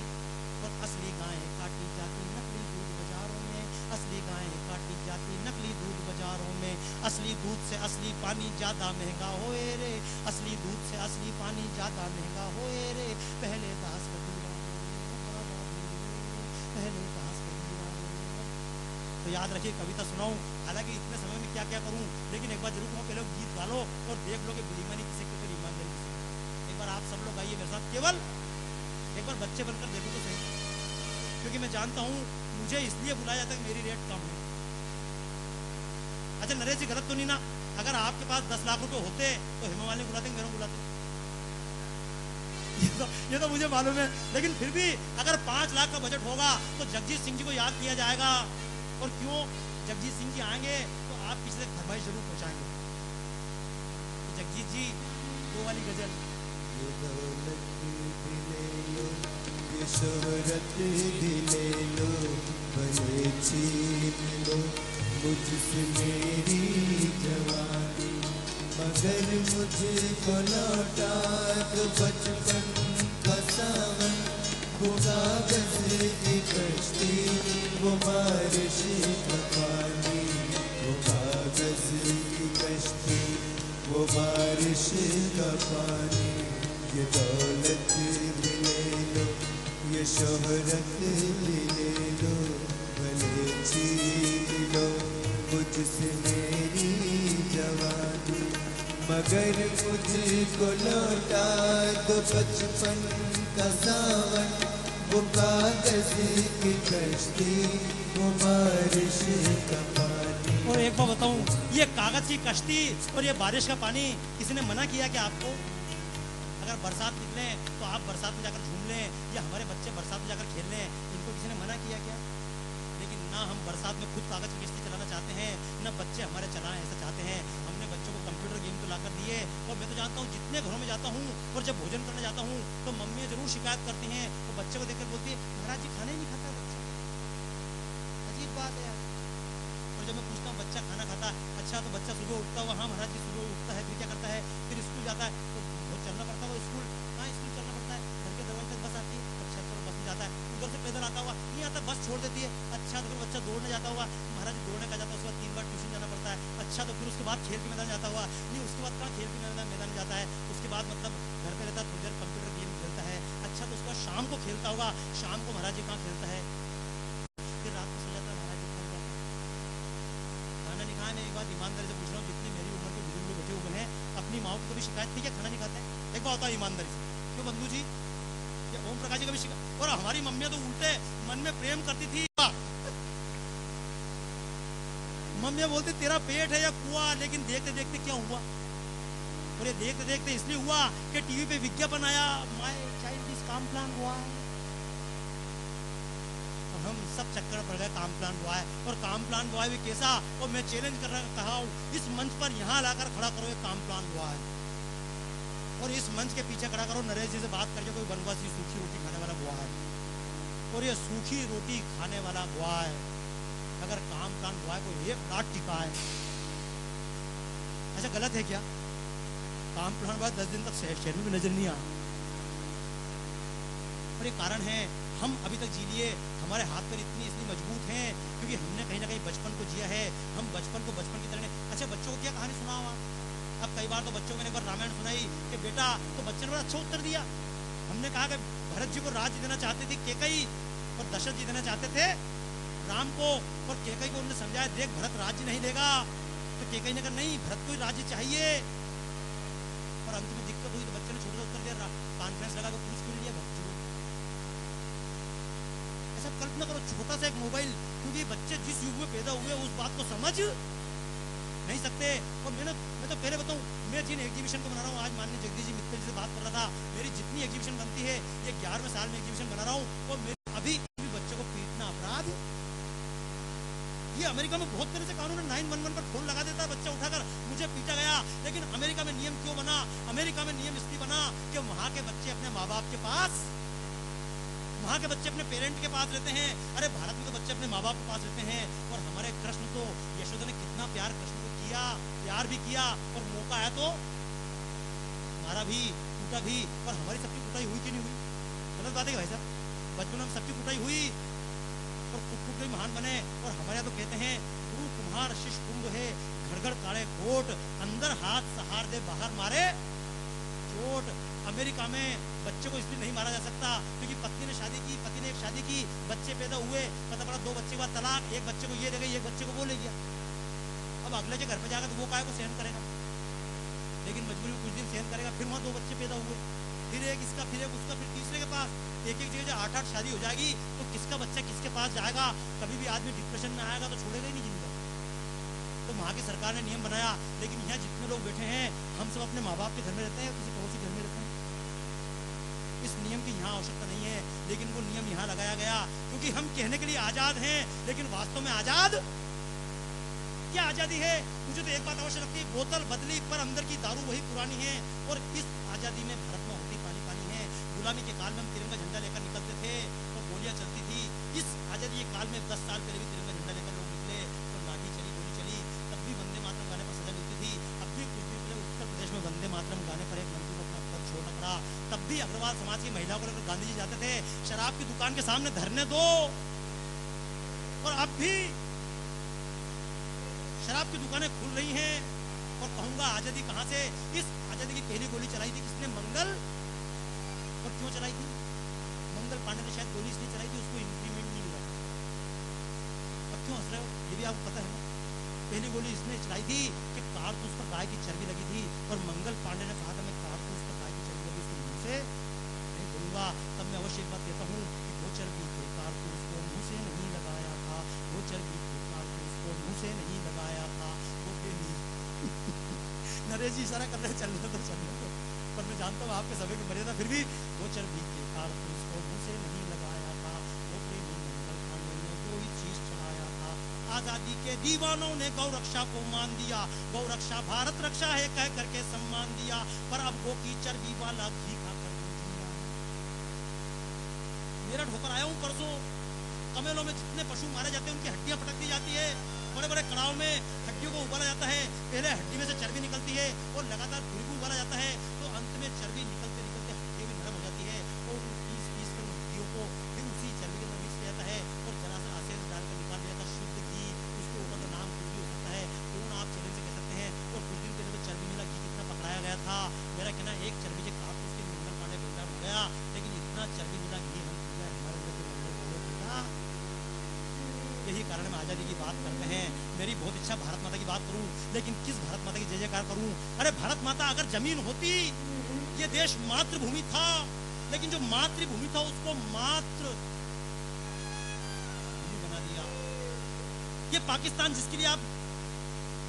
और असली गायें काटी जाती नकली दूध बाजारों में। असली गायें काटी जाती नकली दूध बाजारों में। असली दूध से असली पानी ज्यादा महंगा होए रे। असली दूध से असली पानी ज्यादा महंगा होए रे। पहले दास कबीरा, पहले दास कबीरा। तो याद रखिए, कविता सुनाऊं, हालांकि इतने समय में क्या क्या करूं, लेकिन एक बार जरूर कहूं, पहले गीत गा लो और देख लो कि बुलीमानी किसे किसे ईमानदारी किसे। एक बार आप सब लोग आइए मेरे साथ, केवल एक बार बच्चे बनकर देखो तो सही, क्योंकि मैं जानता हूं मुझे इसलिए बुलाया जाता है कि मेरी रेट कम है। अच्छा नरेश जी गलत तो नहीं ना, अगर आपके पास 10 लाख रुपए होते तो हेमा मालिनी बुलाते मेरे को बुलाते? ये तो मुझे मालूम है, लेकिन फिर भी अगर 5 लाख का बजट होगा तो जगजीत सिंह जी को याद किया जाएगा। और क्यों? जगजीत सिंह जी आएंगे तो आप किसी तक फरमाइश जरूर पहुंचाएंगे। तो जगजीत जी दो वाली गजल, ये दौलत दिले लो, ये शोहरत दिले लो, भले छीन लो मुझसे मेरी जवानी, मगर मुझको लौटा दो बचपन का सावन। वो कागज की कश्ती, वो बारिश का पानी, वो कागज की कश्ती, वो बारिश का पानी। ये दौलत भी ले लो, ये शोहरत भी ले लो, भले छीन लो मुझसे मेरी जवानी, मगर मुझको लौटा दो बचपन का सावन। वो कागज की कश्ती, वो बारिश का पानी। और एक बार बताऊं, ये कागज की कश्ती और ये बारिश का पानी किसी ने मना किया क्या आपको? अगर बरसात निकले तो आप बरसात में जाकर झूम लें, या हमारे बच्चे बरसात में जाकर खेल लें, इनको किसी ने मना किया क्या? लेकिन ना हम बरसात में खुद कागज की कश्ती चलाना चाहते हैं, ना बच्चे हमारे चलाएं ऐसा चाहते हैं। हमने बच्चों को कंप्यूटर गेम तो लाकर दिए, और मैं तो जानता हूँ जितने घरों में जाता हूँ और जब भोजन करने जाता हूँ तो मम्मियाँ जरूर शिकायत करती हैं, तो बच्चे को देखकर बोलती है महाराज जी खाना ही नहीं खाता बच्चा। अजीब बात है यार। और जब मैं पूछता हूँ बच्चा खाना खाता है, अच्छा तो बच्चा सुबह उठता हुआ, हाँ महाराज जी सुबह उठता है, फिर क्या करता है, फिर स्कूल जाता है, तो बहुत चलना पड़ता है स्कूल, हाँ स्कूल चलना पड़ता है, घर के दरवाजे तक बस आती है, अच्छा चलो बस में जाता है, उधर से पैदल आता हुआ नहीं आता, बस छोड़ देती है, अच्छा तो फिर बच्चा दौड़ने जाता हुआ, महाराज दौड़ने का जाता है, उसके बाद 3 बार ट्यूशन जाना पड़ता है, अच्छा तो फिर उसके बाद खेल के मैदान जाता हुआ, नहीं उसके बाद कहाँ खेल के मैदान में जाता है, उसके बाद मतलब घर पे रहता है, थोड़ी देर कंप्यूटर गेम खेलता है, अच्छा तो उसके बाद शाम को खेलता होगा, शाम को महाराज जी कहाँ खेलता है, फिर रात को सो जाता है, महाराज जी खाना नहीं खाया। मैं एक बात ईमानदारी से पूछ रहा हूँ, जितनी मेरी उम्र के बुजुर्ग लोग बैठे हुए हैं, अपनी माँ को कभी शिकायत थी क्या खाना नहीं खाते? एक बात बताओ ईमानदारी से, क्यों बंधु जी ओम प्रकाश जी का भी शिकार। और हमारी मम्मी तो उल्टे मन में प्रेम करती थी। मम्मी बोलती तेरा पेट है या कुआ, लेकिन देखते देखते क्या हुआ, और ये देखते देखते इसलिए हुआ कि टीवी पे विज्ञापन आया, माय चाइल्ड इज कामप्लान हुआ है, और हम सब चक्कर पड़ गए कामप्लान हुआ है। और कामप्लान हुआ है भी कैसा, और मैं चैलेंज कर कहा हूँ इस मंच पर यहाँ लाकर खड़ा करो ये कामप्लान हुआ है, और इस मंच के पीछे खड़ा करो नरेश जी से बात करके कोई वनवासी सूखी रोटी खाने वाला हुआ है, और ये सूखी रोटी खाने वाला हुआ है अगर कामप्लान हुआ है कोई एक लाख टिका है। अच्छा गलत है क्या? कामप्लान बाद 10 दिन तक शहर में भी नजर नहीं आया, और ये कारण है हम अभी तक जी लिए, हमारे हाथ पर इतनी मजबूत हैं क्योंकि हमने कहीं ना कहीं बचपन को जिया है। हम बचपन को बचपन की तरह। अच्छा बच्चों को क्या कहानी सुनाओ आप? अब कई बार तो बच्चों को मैंने एक बार रामायण सुनाई कि बेटा, तो बच्चे ने बड़ा अच्छा उत्तर दिया। हमने कहा कि भरत जी को राज्य देना चाहते थे कैकई, और दशरथ जी देना चाहते थे राम को, और कैकई को उन्होंने समझाया देख भरत राज्य नहीं लेगा, तो कैकई ने कहा नहीं भरत को ही राज्य चाहिए, और अंत में दिक्कत हुई तो बच्चे ने छोटा सा उत्तर दिया, कॉन्फ्रेंस लगा के पूछ क्यों लिया भरत जी को। ऐसा कल्पना करो छोटा सा एक मोबाइल, क्योंकि बच्चे जिस युग में पैदा हुए उस बात को समझ नहीं सकते। और मैं तो पहले बताऊं, मैं जिन एग्जीबिशन को बना रहा हूँ, आज माननीय जगदीश जी मित्तल जी से बात कर रहा था, मेरी जितनी एग्जीबिशन बनती है ये 11वें साल में एग्जीबिशन बना रहा हूँ, और मेरे अभी बच्चों को पीटना अपराध। ये अमेरिका में बहुत तरह से कानून है, 911 पर फोन लगा देता है बच्चा उठाकर, मुझे पीटा गया। लेकिन अमेरिका में नियम क्यों बना? अमेरिका में नियम इसलिए बना कि वहां के बच्चे अपने माँ बाप के पास, वहां के बच्चे अपने पेरेंट के पास रहते हैं। अरे भारत में तो बच्चे अपने माँ बाप के पास रहते हैं। और हमारे कृष्ण तो, यशोदा ने कितना प्यार कृष्ण को किया, प्यार भी किया, और मौका आया तो मारा भी, टूटा भी। और हमारी सबकी कुटाई हुई कि नहीं हुई? गलत बात है भाई साहब, बचपन में सबकी कुटाई हुई और कुट के महान बने। और हमारे यहाँ तो कहते हैं गुरु कुम्हार शिष्य कुंभ है, घड़ घड़ काढ़े कोट, अंदर हाथ सहार दे बाहर मारे चोट। अमेरिका में बच्चे को इसलिए नहीं मारा जा सकता क्योंकि पत्नी ने शादी की, पति ने एक शादी की, बच्चे पैदा हुए, पता पड़ा 2 बच्चे के बाद तलाक, एक बच्चे को ये ले गई, एक बच्चे को वो ले गया। अब अगले के घर पे जाकर तो वो काय को सहन करेगा, लेकिन मजबूरी में कुछ दिन सहन करेगा। फिर वहाँ 2 बच्चे पैदा हुए, फिर एक इसका, फिर एक उसका, फिर तीसरे के पास, एक जगह 8-8 शादी हो जाएगी तो किसका बच्चा किसके पास जाएगा? कभी भी आदमी डिप्रेशन में आएगा तो छोड़ेगा ही नहीं जिंदगी। तो वहाँ की सरकार ने नियम बनाया, लेकिन यहाँ जितने लोग बैठे हैं हम सब अपने माँ बाप के घर में रहते हैं, किसी पड़ोसी घर में रहते हैं। इस नियम की यहाँ आवश्यकता नहीं है, लेकिन वो नियम यहाँ लगाया गया क्योंकि हम कहने के लिए आजाद हैं, लेकिन वास्तव में आजाद क्या आजादी है? मुझे तो एक बात अवश्य लगती है, बोतल बदली पर अंदर की दारू वही पुरानी है। और इस आजादी में भारत में होती पानी पानी है। गुलामी के काल में हम तिरंगा झंडा लेकर निकलते थे तो गोलियां चलती थी। इस आजादी के काल में 10 साल पहले भी तिरंगा झंडा लेकर लोग निकले तो लाठी चली, गोली चली, तब भी वंदे मातरम गाने पर सजा मिलती थी। अब भी कुछ दिन पहले उत्तर प्रदेश में वंदे मातरम गाने पर एक मंत्री को अपना पद छोड़ना पड़ा। तब भी अग्रवाल समाज की महिलाओं को लेकर गांधी जी जाते थे शराब की दुकान के सामने धरने दो, और अब भी शराब की दुकानें खुल रही हैं। और कहूंगा आजादी कहां से? इस आजादी की पहली गोली चलाई थी किसने? मंगल। और क्यों चलाई थी? मंगल पांडे ने शायद गोली इसलिए चलाई थी उसको इंक्रीमेंट नहीं मिला। अब क्यों हंस रहे हो? ये भी आपको पता है ना, पहली गोली इसने चलाई थी कि कारतूस पर गाय की चर्बी लगी थी, और मंगल पांडे ने कहा था मैं कारतूस पर गाय की चर्बी लगी उसको मुंह से नहीं बोलूंगा। तब मैं अवश्य एक बात कहता हूँ कि वो चर्बी थे कारतूस को मुंह से नहीं लगाया था, वो चर्बी थे कारतूस को मुंह से नहीं लगाया था। वो नरेश जी इशारा कर रहे हैं चलने तो चलने तो, पर मैं जानता हूँ आपके सभी को मर्यादा, फिर भी वो चर्बी थे कारतूस को मुंह से नहीं लगाया था, वो प्रेमी मंगल पांडे ने वो ही चीज चलाया था। आजादी के दीवानों ने गौ रक्षा को मान दिया, गौ रक्षा भारत रक्षा है कह करके सम्मान दिया, पर अब गो की चर्बी वाला घी खाकर मेरठ होकर आया हूँ परसों। कमेलों में जितने पशु मारे जाते हैं उनकी हड्डियां पटक दी जाती है, बड़े बड़े कड़ाव में हड्डियों को उबाला जाता है। पहले हड्डी में से चर्बी निकलती है और लगातार घुड़कू उबाला जाता है, तो अंत में चर्बी निकलते निकलते हड्डियां भी नरम हो जाती है, और पीस पीस कर हड्डियों को फिर उसी चर्बी के अंदर मिक्स किया जाता है और जरा सा आसेन डालकर निकाल दिया जाता है शुद्ध घी। उसके ऊपर तो नाम कुछ भी हो सकता है, कौन आप चैलेंज से कह सकते हैं। और कुछ दिन पहले तो चर्बी मिला घी कितना पकड़ाया गया था। मेरा कहना एक चर्बी से काट उसके मंगल पांडे बेलदार हो गया, लेकिन इतना चर्बी मिला घी हम पीला हमारे अंदर मंगल पांडे। यही कारण हम आजादी की बात करते हैं। मेरी बहुत इच्छा भारत माता की बात करूं, लेकिन किस भारत माता की जय जयकार करूं? अरे भारत माता अगर जमीन होती, ये देश मातृभूमि था, लेकिन जो मातृभूमि था उसको मात्र बना दिया। ये पाकिस्तान जिसके लिए आप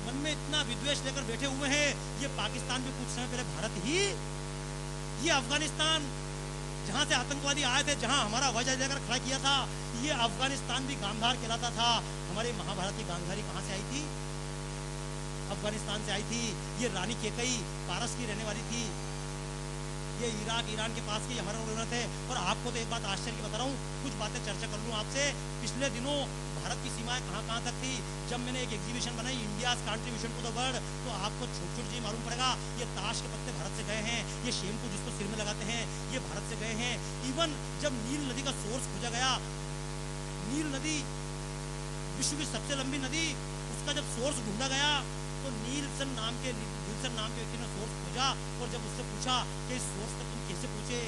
मन में इतना विद्वेष लेकर बैठे हुए हैं, ये पाकिस्तान भी कुछ समय पहले भारत ही, ये अफगानिस्तान जहां से आतंकवादी आए थे, जहां हमारा वजह लेकर खड़ा किया था, ये अफगानिस्तान भी गांधार कहलाता था। हमारे महाभारत की गांधारी कहां से आई थी? अफगानिस्तान से आई थी। ये रानी केकई पारस की रहने वाली थी। ये इराक ईरान के पास के हमारे लोग थे। और आपको तो एक बात आश्चर्य की बता रहा हूँ, कुछ बातें चर्चा कर लूँ आपसे। पिछले दिनों भारत की सीमाएं कहाँ तक थी। जब मैंने एक एग्जीबिशन बनाई India's contribution to the world, तो आपको छोटी छोटी चीज मालूम पड़ेगा। ये ताश के पत्ते भारत से गए हैं, ये शैम्पू जिसको सिर में लगाते हैं ये भारत से गए हैं। इवन जब नील नदी का सोर्स खोजा गया, नील नदी विश्व की सबसे लंबी नदी, उसका जब सोर्स ढूंढा गया तो नीलसन नाम के व्यक्ति ने सोर्स खोजा। और जब उससे पूछा कि इस सोर्स तक तुम कैसे पूछे,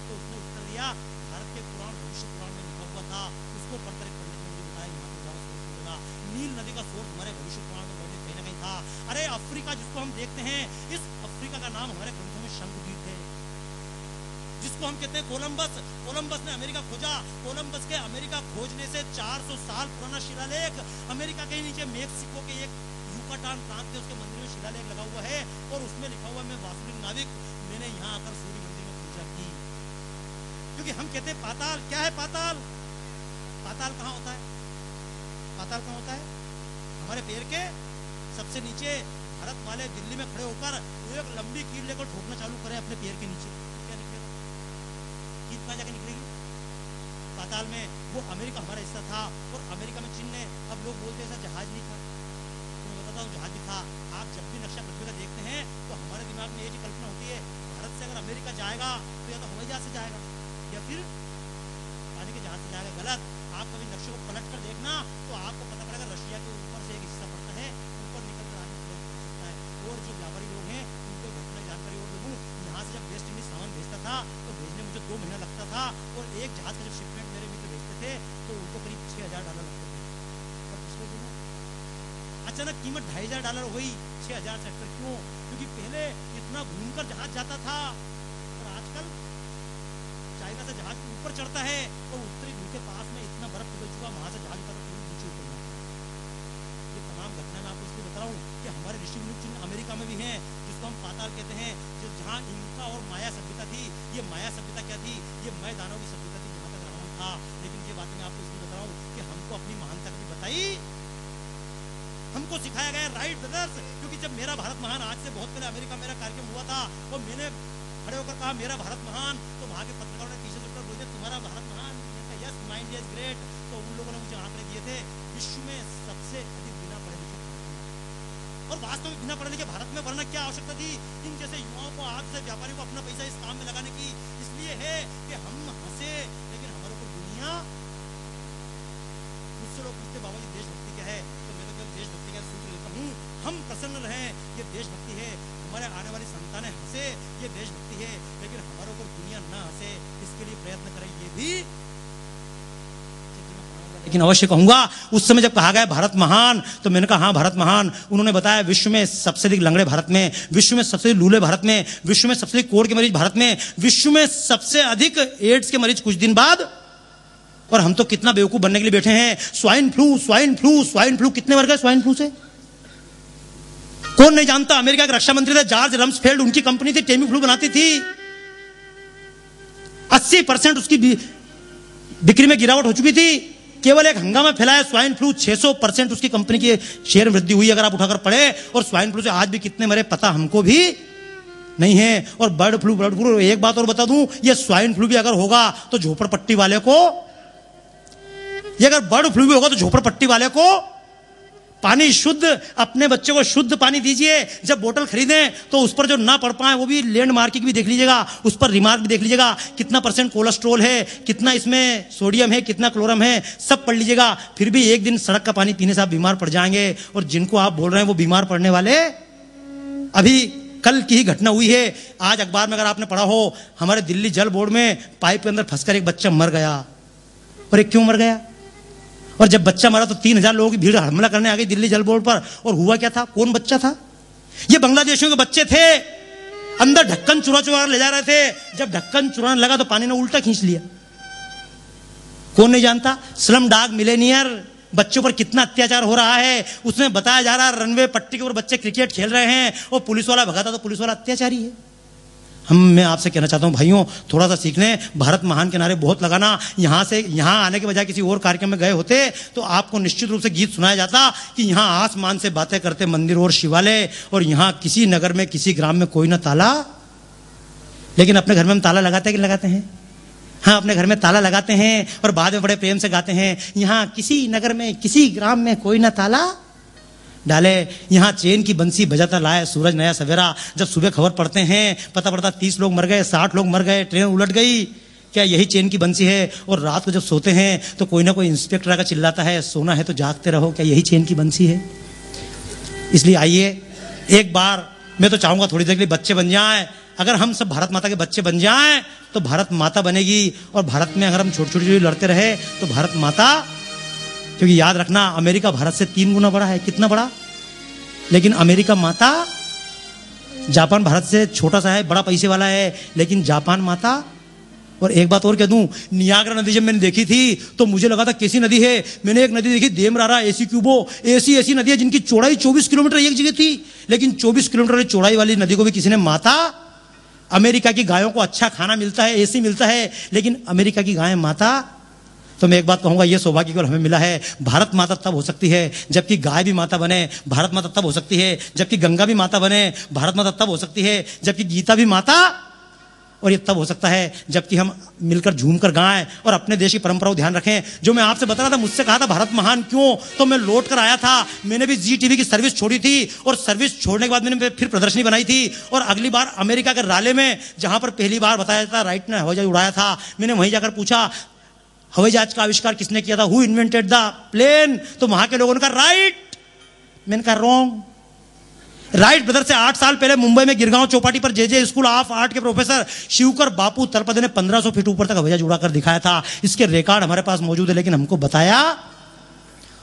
तो उसने उत्तर दिया भारत के पुराण भविष्य पुराण में लिखा हुआ था, उसको पढ़कर एक पंडित ने मुझे बताया यहाँ पर सोर्स मिलेगा। नील नदी का सोर्स हमारे भविष्य पुराण में कहीं ना कहीं था। अरे अफ्रीका जिसको हम देखते हैं, इस अफ्रीका का नाम हमारे ग्रंथों में शंखद्वीप है, जिसको हम कहते हैं कोलंबस। कोलंबस ने अमेरिका खोजा। कोलंबस के अमेरिका खोजने से 400 साल पुराना शिलालेख अमेरिका के नीचे मेक्सिको के एक युकाटान प्रांत के उसके मंदिर में शिलालेख लगा हुआ है, और उसमें लिखा हुआ मैं वासुदेव नाविक, मैंने यहाँ आकर सूर्य मंदिर में पूजा की। क्योंकि हम कहते हैं पाताल, क्या है पाताल? पाताल कहाँ होता है? पाताल कहाँ होता है? हमारे पैर के सबसे नीचे। भारत वाले दिल्ली में खड़े होकर एक लंबी कील लेकर ठोकना चालू करें अपने पैर के नीचे, क्या निकलेगा? कील कहाँ जाके निकलेगी? पाताल में। वो अमेरिका हमारा हिस्सा था, और अमेरिका में चीन ने, अब लोग बोलते हैं ऐसा जहाज नहीं था, जहाज भी था। आप जब भी नक्शा पृथ्वी का देखते हैं तो हमारे दिमाग में ये जो कल्पना होती है, भारत से अगर अमेरिका जाएगा तो या तो हवाई जहाज से जाएगा या फिर पानी के जहाज से जाएगा। गलत। आप कभी नक्शे को पलट कर देखना तो आपको पता पड़ेगा रशिया के ऊपर से एक हिस्सा पड़ता है, ऊपर निकल कर आगे हो सकता है। और जो व्यापारी लोग हैं उनको घटना जानकारी और दूँ, यहाँ से जब वेस्ट इंडीज सामान भेजता था तो भेजने मुझे 2 महीना लगता था, और एक जहाज का जब शिपमेंट मेरे मित्र भेजते थे तो उनको करीब $6000 लगते थे। अचानक कीमत $2500 हो गई, 6000 से हटकर। क्यों? क्योंकि पहले इतना घूमकर जहाज जाता था, और आजकल चाइना से जहाज ऊपर चढ़ता है और उत्तरी ध्रुव के पास में इतना बर्फ पिघल चुका, वहां से जहाज उतर नीचे उतर जाता है। ये तमाम घटनाएं मैं आपको इसलिए बता रहा हूँ कि हमारे ऋषि मुनि चिन्ह अमेरिका में भी हैं, जिसको हम पाताल कहते हैं, जो जहाँ इनका और माया सभ्यता थी। ये माया सभ्यता क्या थी? ये मय दानव की सभ्यता थी, जहाँ तक रावण था। लेकिन ये बातें मैं आपको इसलिए बता रहा हूँ कि हमको अपनी महानता कभी बताई, हमको सिखाया गया राइट ब्रदर्स। क्योंकि जब मेरा भारत महान, आज से बहुत पहले अमेरिका मेरा कार्यक्रम हुआ था, और मैंने खड़े होकर कहा मेरा भारत महान, तो वहां के पत्रकारों ने पीछे से उठकर बोले तुम्हारा भारत महान, यस माइंड इज ग्रेट। तो उन लोगों ने मुझे आंकड़े दिए थे, विश्व में सबसे अधिक बिना पढ़े लिखे, और वास्तव में बिना पढ़े लिखे भारत में वरना क्या आवश्यकता थी इन जैसे युवाओं को, आज से व्यापारियों को अपना पैसा इस काम में लगाने की? इसलिए है कि हम हंसे, लेकिन हमारे को दुनिया, मुझसे लोग पूछते बाबा जी देशभक्ति क्या है, तो मैं तो केवल देशभक्ति का सूत्र लेता हूँ। हम प्रसन्न रहें, ये देशभक्ति है। हमारे आने वाली संतानें हंसे, ये देशभक्ति है। लेकिन हमारे ऊपर दुनिया ना हंसे, इसके लिए प्रयत्न करें, ये भी। लेकिन अवश्य कहूंगा, उस समय जब कहा गया भारत महान, तो मैंने कहा हाँ भारत महान। उन्होंने बताया विश्व में सबसे अधिक लंगड़े भारत में, विश्व में सबसे अधिक लूले भारत में, विश्व में सबसे अधिक कोढ़ के मरीज भारत में, विश्व में सबसे अधिक एड्स के मरीज कुछ दिन बाद। और हम तो कितना बेवकूफ बनने के लिए बैठे हैं। Swine flu, swine flu, swine flu, कितने मर गए स्वाइन फ्लू से? कौन नहीं जानता? अमेरिका के रक्षा मंत्री थे जॉर्ज रम्सफेल्ड, उनकी कंपनी थी टेमी फ्लू बनाती थी। 80% उसकी बिक्री में गिरावट हो चुकी थी। केवल एक हंगामा फैलाया स्वाइन फ्लू, 600% उसकी कंपनी की शेयर वृद्धि हुई, अगर आप उठाकर पढ़े। और स्वाइन फ्लू से आज भी कितने मरे पता हमको भी नहीं है। और बर्ड फ्लू, एक बात और बता दूं, ये स्वाइन फ्लू भी अगर होगा तो झोपड़पट्टी वाले को, ये अगर बर्ड फ्लू भी होगा तो झोपड़पट्टी वाले को पानी शुद्ध, अपने बच्चे को शुद्ध पानी दीजिए। जब बोतल खरीदें तो उस पर जो ना पढ़ पाए वो भी लैंड मार्किंग भी देख लीजिएगा, उस पर रिमार्क भी देख लीजिएगा, कितना % कोलेस्ट्रॉल है, कितना इसमें सोडियम है, कितना क्लोरम है, सब पढ़ लीजिएगा। फिर भी एक दिन सड़क का पानी पीने से आप बीमार पड़ जाएंगे। और जिनको आप बोल रहे हैं वो बीमार पड़ने वाले, अभी कल की ही घटना हुई है। आज अखबार में अगर आपने पढ़ा हो, हमारे दिल्ली जल बोर्ड में पाइप के अंदर फंसकर एक बच्चा मर गया। और एक क्यों मर गया? और जब बच्चा मरा तो 3000 लोगों की भीड़ हमला करने आ गई दिल्ली जल बोर्ड पर। और हुआ क्या था? कौन बच्चा था? ये बांग्लादेशियों के बच्चे थे। अंदर ढक्कन चुरा ले जा रहे थे। जब ढक्कन चुराने लगा तो पानी ने उल्टा खींच लिया। कौन नहीं जानता स्लम डॉग मिलेनियर बच्चों पर कितना अत्याचार हो रहा है। उसमें बताया जा रहा है रनवे पट्टी के ऊपर बच्चे क्रिकेट खेल रहे हैं और पुलिस वाला भगाता तो पुलिस वाला अत्याचारी है। मैं आपसे कहना चाहता हूं भाइयों, थोड़ा सा सीख लें। भारत महान के नारे बहुत लगाना। यहां से यहां आने के बजाय किसी और कार्यक्रम में गए होते तो आपको निश्चित रूप से गीत सुनाया जाता कि यहां आसमान से बातें करते मंदिर और शिवालय, और यहां किसी नगर में किसी ग्राम में कोई ना ताला। लेकिन अपने घर में हम ताला लगाते हैं कि लगाते हैं? हाँ, अपने घर में ताला लगाते हैं और बाद में बड़े प्रेम से गाते हैं, यहां किसी नगर में किसी ग्राम में कोई ना ताला डाले। यहां चैन की बंसी बजाता लाए सूरज नया सवेरा। जब सुबह खबर पढ़ते हैं पता पड़ता 30 लोग मर गए, 60 लोग मर गए, ट्रेन उलट गई। क्या यही चैन की बंसी है? और रात को जब सोते हैं तो कोई ना कोई इंस्पेक्टर आकर चिल्लाता है सोना है तो जागते रहो। क्या यही चैन की बंसी है? इसलिए आइए एक बार मैं तो चाहूंगा थोड़ी देर के लिए बच्चे बन जाएं। अगर हम सब भारत माता के बच्चे बन जाएं तो भारत माता बनेगी। और भारत में अगर हम छोटी छोटी लड़ते रहे तो भारत माता, क्योंकि याद रखना अमेरिका भारत से 3 गुना बड़ा है। कितना बड़ा? लेकिन अमेरिका माता, जापान भारत से छोटा सा है, बड़ा पैसे वाला है, लेकिन जापान माता। और एक बात और कह दूं, नियाग्रा नदी जब मैंने देखी थी तो मुझे लगा था कैसी नदी है। मैंने एक नदी देखी देमरारा एसी क्यूबो, ऐसी नदी है जिनकी चौड़ाई 24 किलोमीटर एक जगह थी, लेकिन 24 किलोमीटर चौड़ाई वाली नदी को भी किसी ने माता। अमेरिका की गायों को अच्छा खाना मिलता है, एसी मिलता है, लेकिन अमेरिका की गायें माता। तो मैं एक बात कहूंगा, यह सौभाग्य केवल हमें मिला है। भारत माता तब हो सकती है जबकि गाय भी माता बने। भारत माता तब हो सकती है जबकि गंगा भी माता बने। भारत माता तब हो सकती है जबकि गीता भी माता। और ये तब हो सकता है जबकि हम मिलकर झूमकर गाएं और अपने देश की परंपरा को ध्यान रखें। जो मैं आपसे बता रहा था, मुझसे कहा था भारत महान क्यों, तो मैं लौट कर आया था। मैंने भी जी टीवी की सर्विस छोड़ी थी और सर्विस छोड़ने के बाद मैंने फिर प्रदर्शनी बनाई थी। और अगली बार अमेरिका के राले में, जहां पर पहली बार बताया था राइट ने हवाई जहाज उड़ाया था, मैंने वहीं जाकर पूछा हवाई जहाज का आविष्कार किसने किया था, हु इन्वेंटेड द प्लेन? तो वहां के लोगों ने कहा राइट। मैंने कहा रॉन्ग। राइट ब्रदर से 8 साल पहले मुंबई में गिरगांव चौपाटी पर जे स्कूल ऑफ आर्ट के प्रोफेसर शिवकर बापू तलपदे ने 1500 फीट ऊपर तक हवाई जहाज उड़ाकर दिखाया था। इसके रिकॉर्ड हमारे पास मौजूद है, लेकिन हमको बताया।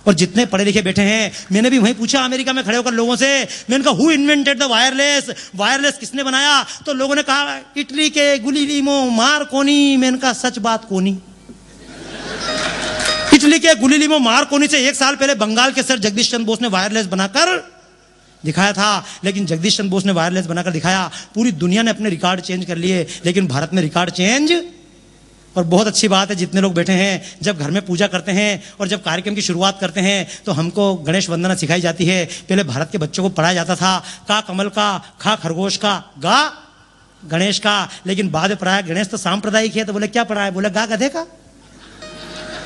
और जितने पढ़े लिखे बैठे हैं, मैंने भी वहीं पूछा अमेरिका में खड़े होकर लोगों से, मैंने कहा who invented the wireless? Wireless किसने बनाया? तो लोगों ने कहा इटली के गुलिलिमो मार्कोनी। मैंने कहा सच बात कोनी। इटली के गुलिलिमो मार्कोनी से 1 साल पहले बंगाल के सर जगदीश चंद्र बोस ने वायरलेस बनाकर दिखाया था। लेकिन जगदीश चंद्र बोस ने वायरलेस बनाकर दिखाया, पूरी दुनिया ने अपने रिकॉर्ड चेंज कर लिए, लेकिन भारत में रिकॉर्ड चेंज। और बहुत अच्छी बात है, जितने लोग बैठे हैं, जब घर में पूजा करते हैं और जब कार्यक्रम की शुरुआत करते हैं तो हमको गणेश वंदना सिखाई जाती है। पहले भारत के बच्चों को पढ़ाया जाता था का कमल का, खा खरगोश का, गा गणेश का। लेकिन बाद में पढ़ाया गणेश तो सांप्रदायिक है, तो बोले क्या पढ़ा है? बोले गा गधे का।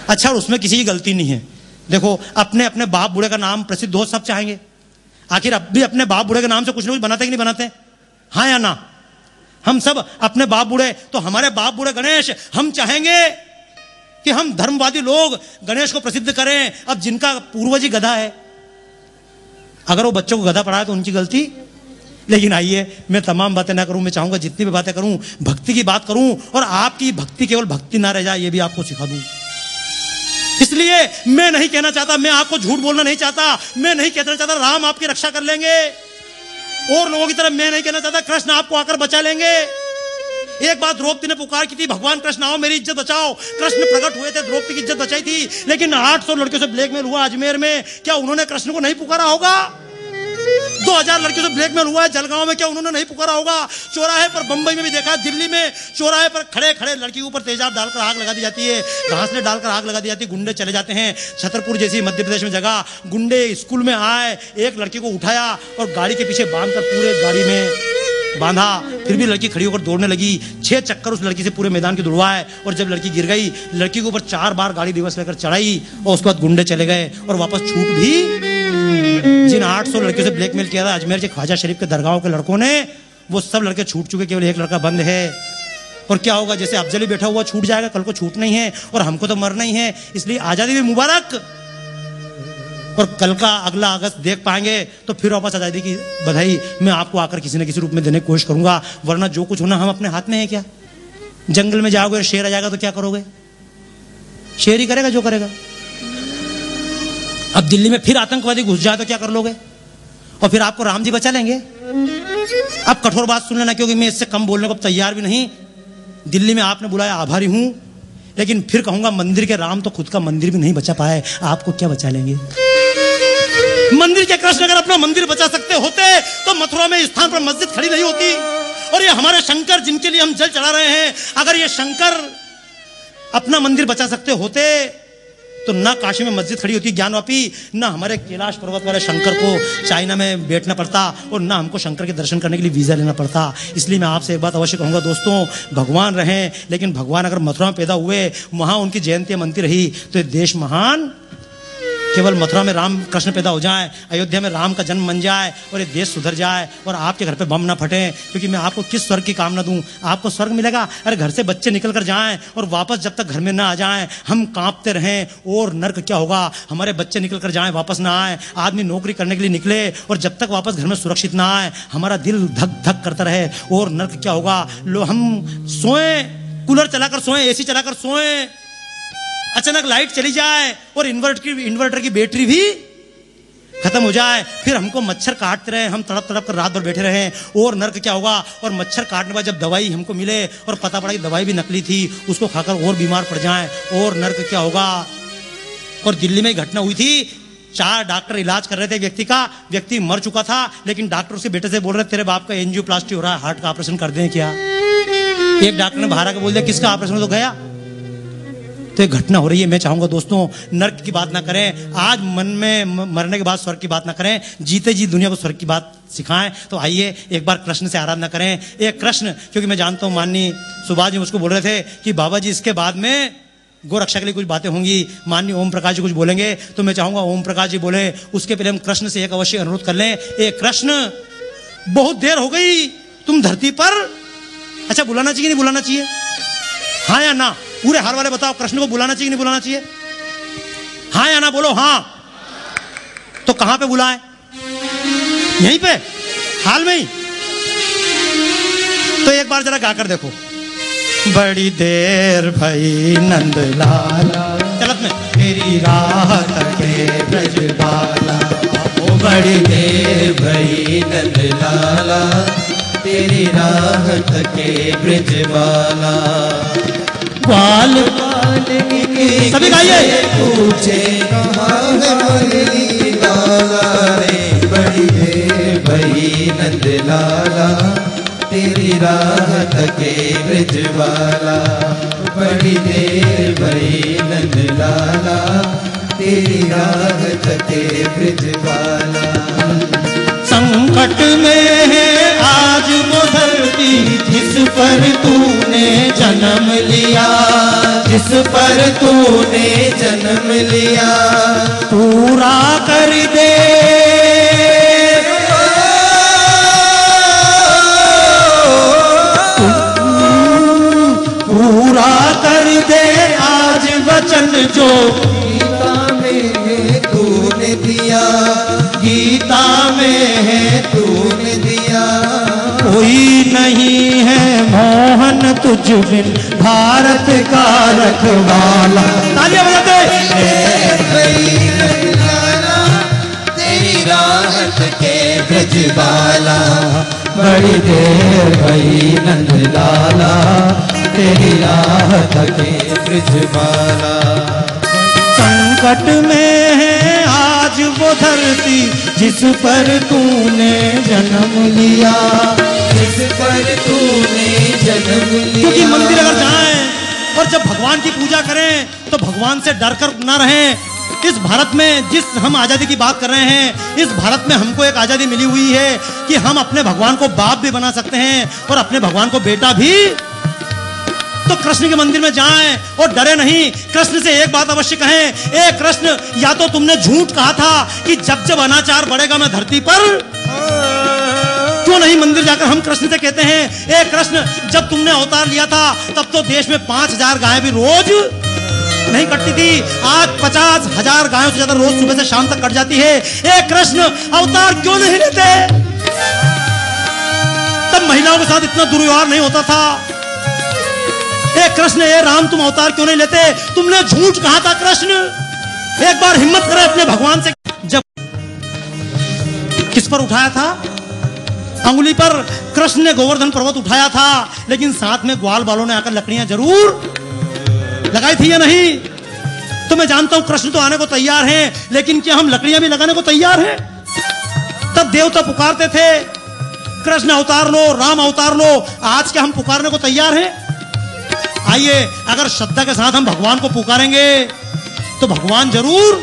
अच्छा, और उसमें किसी की गलती नहीं है। देखो, अपने अपने बाप बूढ़े का नाम प्रसिद्ध हो, सब चाहेंगे। आखिर अब भी अपने बाप बूढ़े के नाम से कुछ ना कुछ बनाते कि नहीं बनाते? हाँ या ना? हम सब अपने बाप बूढ़े, तो हमारे बाप बूढ़े गणेश, हम चाहेंगे कि हम धर्मवादी लोग गणेश को प्रसिद्ध करें। अब जिनका पूर्वज ही गधा है, अगर वो बच्चों को गधा पढ़ाए तो उनकी गलती। लेकिन आइए, मैं तमाम बातें ना करूं, मैं चाहूंगा जितनी भी बातें करूं भक्ति की बात करूं, और आपकी भक्ति केवल भक्ति ना रह जाए, ये भी आपको सिखा दूं। इसलिए मैं नहीं कहना चाहता, मैं आपको झूठ बोलना नहीं चाहता, मैं नहीं कहना चाहता राम आपकी रक्षा कर लेंगे, और लोगों की तरह मैं नहीं कहना चाहता कृष्ण आपको आकर बचा लेंगे। एक बार द्रौपदी ने पुकार की थी, भगवान कृष्ण आओ मेरी इज्जत बचाओ। कृष्ण प्रकट हुए थे, द्रौपदी की इज्जत बचाई थी, लेकिन 800 लड़कियों से ब्लैकमेल हुआ अजमेर में, क्या उन्होंने कृष्ण को नहीं पुकारा होगा? 2000 लड़कियों से ब्लैकमेल हुआ है जलगांव में, क्या उन्होंने नहीं पुकारा होगा? चौराहे पर, बंबई में भी देखा, दिल्ली में चौराहे पर खड़े खड़े लड़की के ऊपर तेजाब डालकर आग लगा दी जाती है, घासले डालकर आग लगा दी जाती है, गुंडे चले जाते हैं। छतरपुर जैसी मध्य प्रदेश में जगह, गुंडे स्कूल में आए, एक लड़की को उठाया और गाड़ी के पीछे बांधकर पूरे गाड़ी में बांधा, फिर भी लड़की खड़ी होकर दौड़ने लगी। 6 चक्कर उस लड़की से पूरे मैदान की दौड़वाए, और जब लड़की गिर गई, लड़की के ऊपर 4 बार गाड़ी रिवर्स लेकर चढ़ाई, और उसके बाद गुंडे चले गए और वापस छूट भी। जिन 800 लड़कियों से ब्लैकमेल किया था अजमेर के ख्वाजा शरीफ के दरगाहों के लड़कों ने, वो सब लड़के छूट चुके, केवल एक लड़का बंद है। और क्या होगा? जैसे अफजली बैठा हुआ छूट जाएगा, कल को छूट नहीं है, और हमको तो मरना ही है। इसलिए आजादी भी मुबारक, और कल का अगला अगस्त देख पाएंगे तो फिर वापस आजादी की बधाई मैं आपको आकर किसी न किसी रूप में देने की कोशिश करूंगा। वरना जो कुछ होना हम अपने हाथ में है क्या? जंगल में जाओगे, शेर आ जाएगा तो क्या करोगे? शेर ही करेगा जो करेगा। अब दिल्ली में फिर आतंकवादी घुस जाए तो क्या कर लोगे? और फिर आपको राम जी बचा लेंगे? अब कठोर बात सुन लेना, क्योंकि मैं इससे कम बोलने को तैयार भी नहीं। दिल्ली में आपने बुलाया, आभारी हूं, लेकिन फिर कहूंगा मंदिर के राम तो खुद का मंदिर भी नहीं बचा पाए, आपको क्या बचा लेंगे। मंदिर के कृष्ण अगर अपना मंदिर बचा सकते होते तो मथुरा में इस स्थान पर मस्जिद खड़ी नहीं होती। और ये हमारे शंकर जिनके लिए हम जल चढ़ा रहे हैं, अगर ये शंकर अपना मंदिर बचा सकते होते तो ना काशी में मस्जिद खड़ी होती ज्ञानवापी, ना हमारे कैलाश पर्वत वाले शंकर को चाइना में बैठना पड़ता, और ना हमको शंकर के दर्शन करने के लिए वीजा लेना पड़ता। इसलिए मैं आपसे एक बात अवश्य कहूंगा दोस्तों, भगवान रहें, लेकिन भगवान अगर मथुरा में पैदा हुए, वहां उनकी जयंती मनती रही, तो ये देश महान केवल मथुरा में राम कृष्ण पैदा हो जाए, अयोध्या में राम का जन्म बन जाए और ये देश सुधर जाए और आपके घर पे बम ना फटे। क्योंकि मैं आपको किस स्वर्ग की कामना दूं, आपको स्वर्ग मिलेगा। अरे घर से बच्चे निकल कर जाएं और वापस जब तक घर में ना आ जाएं हम कांपते रहें, और नर्क क्या होगा, हमारे बच्चे निकल कर जाएं वापस ना आए, आदमी नौकरी करने के लिए निकले और जब तक वापस घर में सुरक्षित ना आए हमारा दिल धक धक करता रहे, और नर्क क्या होगा, लो हम सोए, कूलर चलाकर सोए, एसी चलाकर सोए, अचानक लाइट चली जाए और इन्वर्टर की बैटरी भी खत्म हो जाए, फिर हमको मच्छर काटते रहे, हम तड़प तड़प कर रात भर बैठे रहे, और नर्क क्या होगा। और मच्छर काटने के बाद जब दवाई हमको मिले और पता पड़ा कि दवाई भी नकली थी, उसको खाकर और बीमार पड़ जाएं, और नर्क क्या होगा। और दिल्ली में घटना हुई थी, 4 डॉक्टर इलाज कर रहे थे व्यक्ति का, व्यक्ति मर चुका था, लेकिन डॉक्टर उसके बेटे से बोल रहे तेरे बाप का एंजियोप्लास्टी हो रहा है, हार्ट का ऑपरेशन कर दें क्या। एक डॉक्टर ने बाहर आकर बोल दिया किसका ऑपरेशन, तो गया। तो ये घटना हो रही है। मैं चाहूंगा दोस्तों नर्क की बात ना करें, आज मन में मरने के बाद स्वर्ग की बात ना करें, जीते जी दुनिया को स्वर्ग की बात सिखाएं। तो आइए एक बार कृष्ण से आराधना करें। एक कृष्ण, क्योंकि मैं जानता हूं माननीय सुभाष जी मुझको बोल रहे थे कि बाबा जी इसके बाद में गोरक्षा के लिए कुछ बातें होंगी, माननीय ओम प्रकाश जी कुछ बोलेंगे, तो मैं चाहूंगा ओम प्रकाश जी बोले, उसके पहले हम कृष्ण से एक अवश्य अनुरोध कर लें। एक कृष्ण, बहुत देर हो गई तुम धरती पर, अच्छा बुलाना चाहिए नहीं बुलाना चाहिए, हाँ या ना, पूरे हार वाले बताओ, कृष्ण को बुलाना चाहिए नहीं बुलाना चाहिए, हाँ या ना बोलो। हाँ, तो कहां पे बुलाएं, यहीं पे हाल में ही। तो एक बार जरा गाकर देखो। बड़ी देर भई नंद लाला, चलत में तेरी राह तके ब्रज बाला, ओ बड़ी देर भई नंद लाला, तेरी राह तके ब्रज बाला। ग्वाल सभी गाइए, पूछे कहाँ है मुरली लाला रे, बड़ी देर भई नंद लाला, तेरी राह तके ब्रज बाला। बड़ी देर भई नंद लाला, तेरी राह तके ब्रज बाला। संकट में है आज वो धरती जिस पर तूने जन्म लिया, जिस पर तूने जन्म लिया, पूरा कर दे पूरा कर दे आज वचन जो गीता में है तूने दिया, गीता में है तूने दिया। कोई नहीं है मोहन तुझ बिन भारत का रखवाला। तालियां बजाते। तेरी राह तके ब्रज बाला, बड़ी देर भई नंद लाला, तेरी राह तके ब्रज बाला। संकट में है आज वो धरती जिस पर तूने जन्म लिया, जिस पर तूने जन्म लिया। क्योंकि मंदिर अगर जाएं और जब भगवान की पूजा करें तो भगवान से डर कर ना रहें। इस भारत में जिस हम आजादी की बात कर रहे हैं, इस भारत में हमको एक आजादी मिली हुई है कि हम अपने भगवान को बाप भी बना सकते हैं और अपने भगवान को बेटा भी। तो कृष्ण के मंदिर में जाएं और डरे नहीं। कृष्ण से एक बात अवश्य कहें, ए कृष्ण, या तो तुमने झूठ कहा था कि जब जब अनाचार बढ़ेगा मैं धरती पर, क्यों नहीं मंदिर जाकर हम कृष्ण से कहते हैं, ए कृष्ण, जब तुमने अवतार लिया था तब तो देश में 5000 गायें भी रोज नहीं कटती थी, आज 50,000 गायों से ज्यादा रोज सुबह से शाम तक कट जाती है। ए कृष्ण, अवतार क्यों नहीं लेते? तब महिलाओं के साथ इतना दुर्व्यवहार नहीं होता था। ए कृष्ण, ए राम, तुम अवतार क्यों नहीं लेते? तुमने झूठ कहा था कृष्ण। एक बार हिम्मत करें अपने भगवान से। जब किस पर उठाया था? अंगुली पर कृष्ण ने गोवर्धन पर्वत उठाया था, लेकिन साथ में ग्वाल वालों ने आकर लकड़ियां जरूर लगाई थी या नहीं? तो मैं जानता हूं कृष्ण तो आने को तैयार हैं, लेकिन क्या हम लकड़ियां भी लगाने को तैयार हैं? तब देवता पुकारते थे कृष्ण अवतार लो, राम अवतार लो। आज क्या हम पुकारने को तैयार हैं? आइए, अगर श्रद्धा के साथ हम भगवान को पुकारेंगे तो भगवान जरूर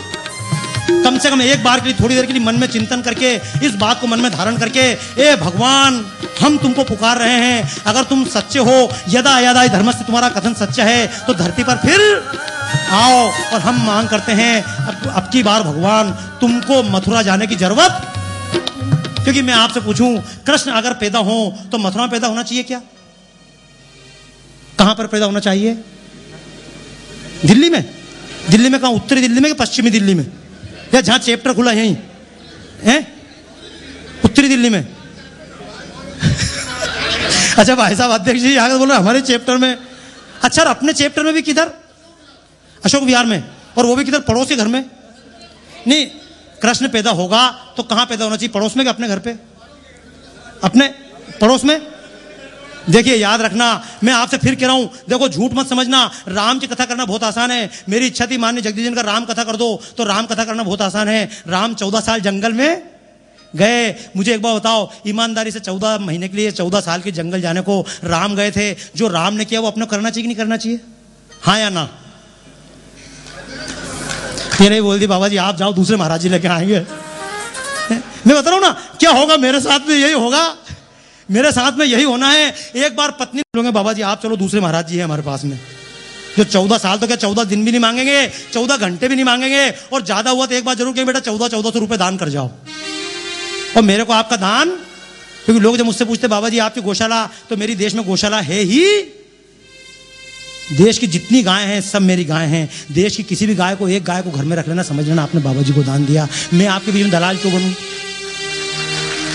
कम से कम एक बार के लिए, थोड़ी देर के लिए मन में चिंतन करके, इस बात को मन में धारण करके, ए भगवान हम तुमको पुकार रहे हैं, अगर तुम सच्चे हो, यदा यदा धर्मस्य, तुम्हारा कथन सच्चा है, तो धरती पर फिर आओ और हम मांग करते हैं अब की बार भगवान तुमको मथुरा जाने की जरूरत। क्योंकि मैं आपसे पूछूं, कृष्ण अगर पैदा हो तो मथुरा में पैदा होना चाहिए क्या? कहां पर पैदा होना चाहिए? दिल्ली में? दिल्ली में कहां? उत्तरी दिल्ली में कि पश्चिमी दिल्ली में? या जहां चैप्टर खुला यहीं है? उत्तरी दिल्ली में? अच्छा भाई साहब अध्यक्ष जी आगे बोल रहे हमारे चैप्टर में। अच्छा, अपने चैप्टर में भी किधर? अशोक विहार में। और वो भी किधर? पड़ोसी घर में। नहीं, कृष्ण पैदा होगा तो कहां पैदा होना चाहिए? पड़ोस में कि अपने घर पे? अपने पड़ोस में। देखिए याद रखना, मैं आपसे फिर कह रहा हूं, देखो झूठ मत समझना। राम की कथा करना बहुत आसान है। मेरी इच्छा थी माननीय जगदीश जी का राम कथा कर दो, तो राम कथा करना बहुत आसान है। राम 14 साल जंगल में गए। मुझे एक बार बताओ, ईमानदारी से 14 महीने के लिए 14 साल के जंगल जाने को राम गए थे। जो राम ने किया वो अपने करना चाहिए कि नहीं करना चाहिए? हाँ या ना? ये नहीं बोल दी बाबा जी आप जाओ, दूसरे महाराज जी लेके आएंगे। मैं बता रहा हूं ना क्या होगा, मेरे साथ में यही होगा, मेरे साथ में यही होना है। एक बार पत्नी बोलोगे बाबा जी आप चलो, दूसरे महाराज जी है हमारे पास में, जो 14 साल तो क्या 14 दिन भी नहीं मांगेंगे, 14 घंटे भी नहीं मांगेंगे, और ज्यादा हुआ तो एक बार जरूर कहें बेटा 1400 रुपए दान कर जाओ, और मेरे को आपका दान। क्योंकि लोग जब मुझसे पूछते बाबा जी आपकी गौशाला, तो मेरी देश में गौशाला है ही। देश की जितनी गाय हैं सब मेरी गाय हैं। देश की किसी भी गाय को, एक गाय को घर में रख लेना, समझ लेना आपने बाबा जी को दान दिया। मैं आपके बीच में दलाल क्यों बनूं?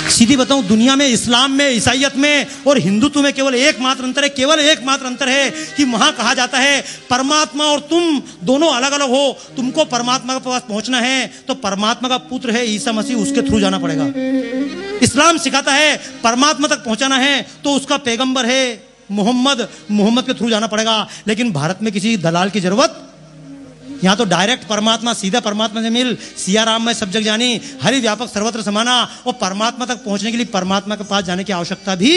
सीधी बताऊं, दुनिया में, इस्लाम में, ईसाईयत में और हिंदुत्व में केवल एकमात्र अंतर है, केवल एकमात्र अंतर है कि वहां कहा जाता है परमात्मा और तुम दोनों अलग अलग हो। तुमको परमात्मा के पास पहुंचना है तो परमात्मा का पुत्र है ईसा मसीह, उसके थ्रू जाना पड़ेगा। इस्लाम सिखाता है परमात्मा तक पहुंचाना है तो उसका पैगंबर है मोहम्मद के थ्रू जाना पड़ेगा। लेकिन भारत में किसी दलाल की जरूरत, यहां तो डायरेक्ट परमात्मा, सीधा परमात्मा से मिल। सिया राम में सब जग जानी, हरि व्यापक सर्वत्र समाना। और परमात्मा तक पहुंचने के लिए परमात्मा के पास जाने की आवश्यकता भी,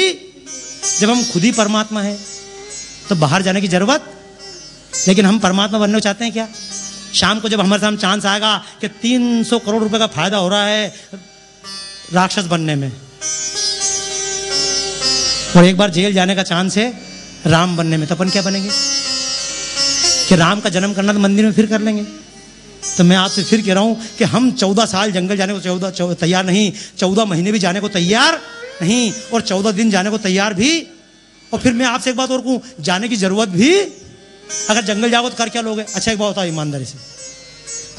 जब हम खुद ही परमात्मा है तो बाहर जाने की जरूरत। लेकिन हम परमात्मा बनना चाहते हैं क्या? शाम को जब हमारे सामने चांस आएगा कि 300 करोड़ रुपए का फायदा हो रहा है राक्षस बनने में, और एक बार जेल जाने का चांस है राम बनने में, तो अपन क्या बनेंगे? कि राम का जन्म करना तो मंदिर में फिर कर लेंगे। तो मैं आपसे फिर कह रहा हूं कि हम 14 साल जंगल जाने को तैयार नहीं, 14 महीने भी जाने को तैयार नहीं, और 14 दिन जाने को तैयार भी। और फिर मैं आपसे एक बात और कहूं, जाने की जरूरत भी, अगर जंगल जाओगे तो कर क्या लोगे? अच्छा एक बात बताओ ईमानदारी से,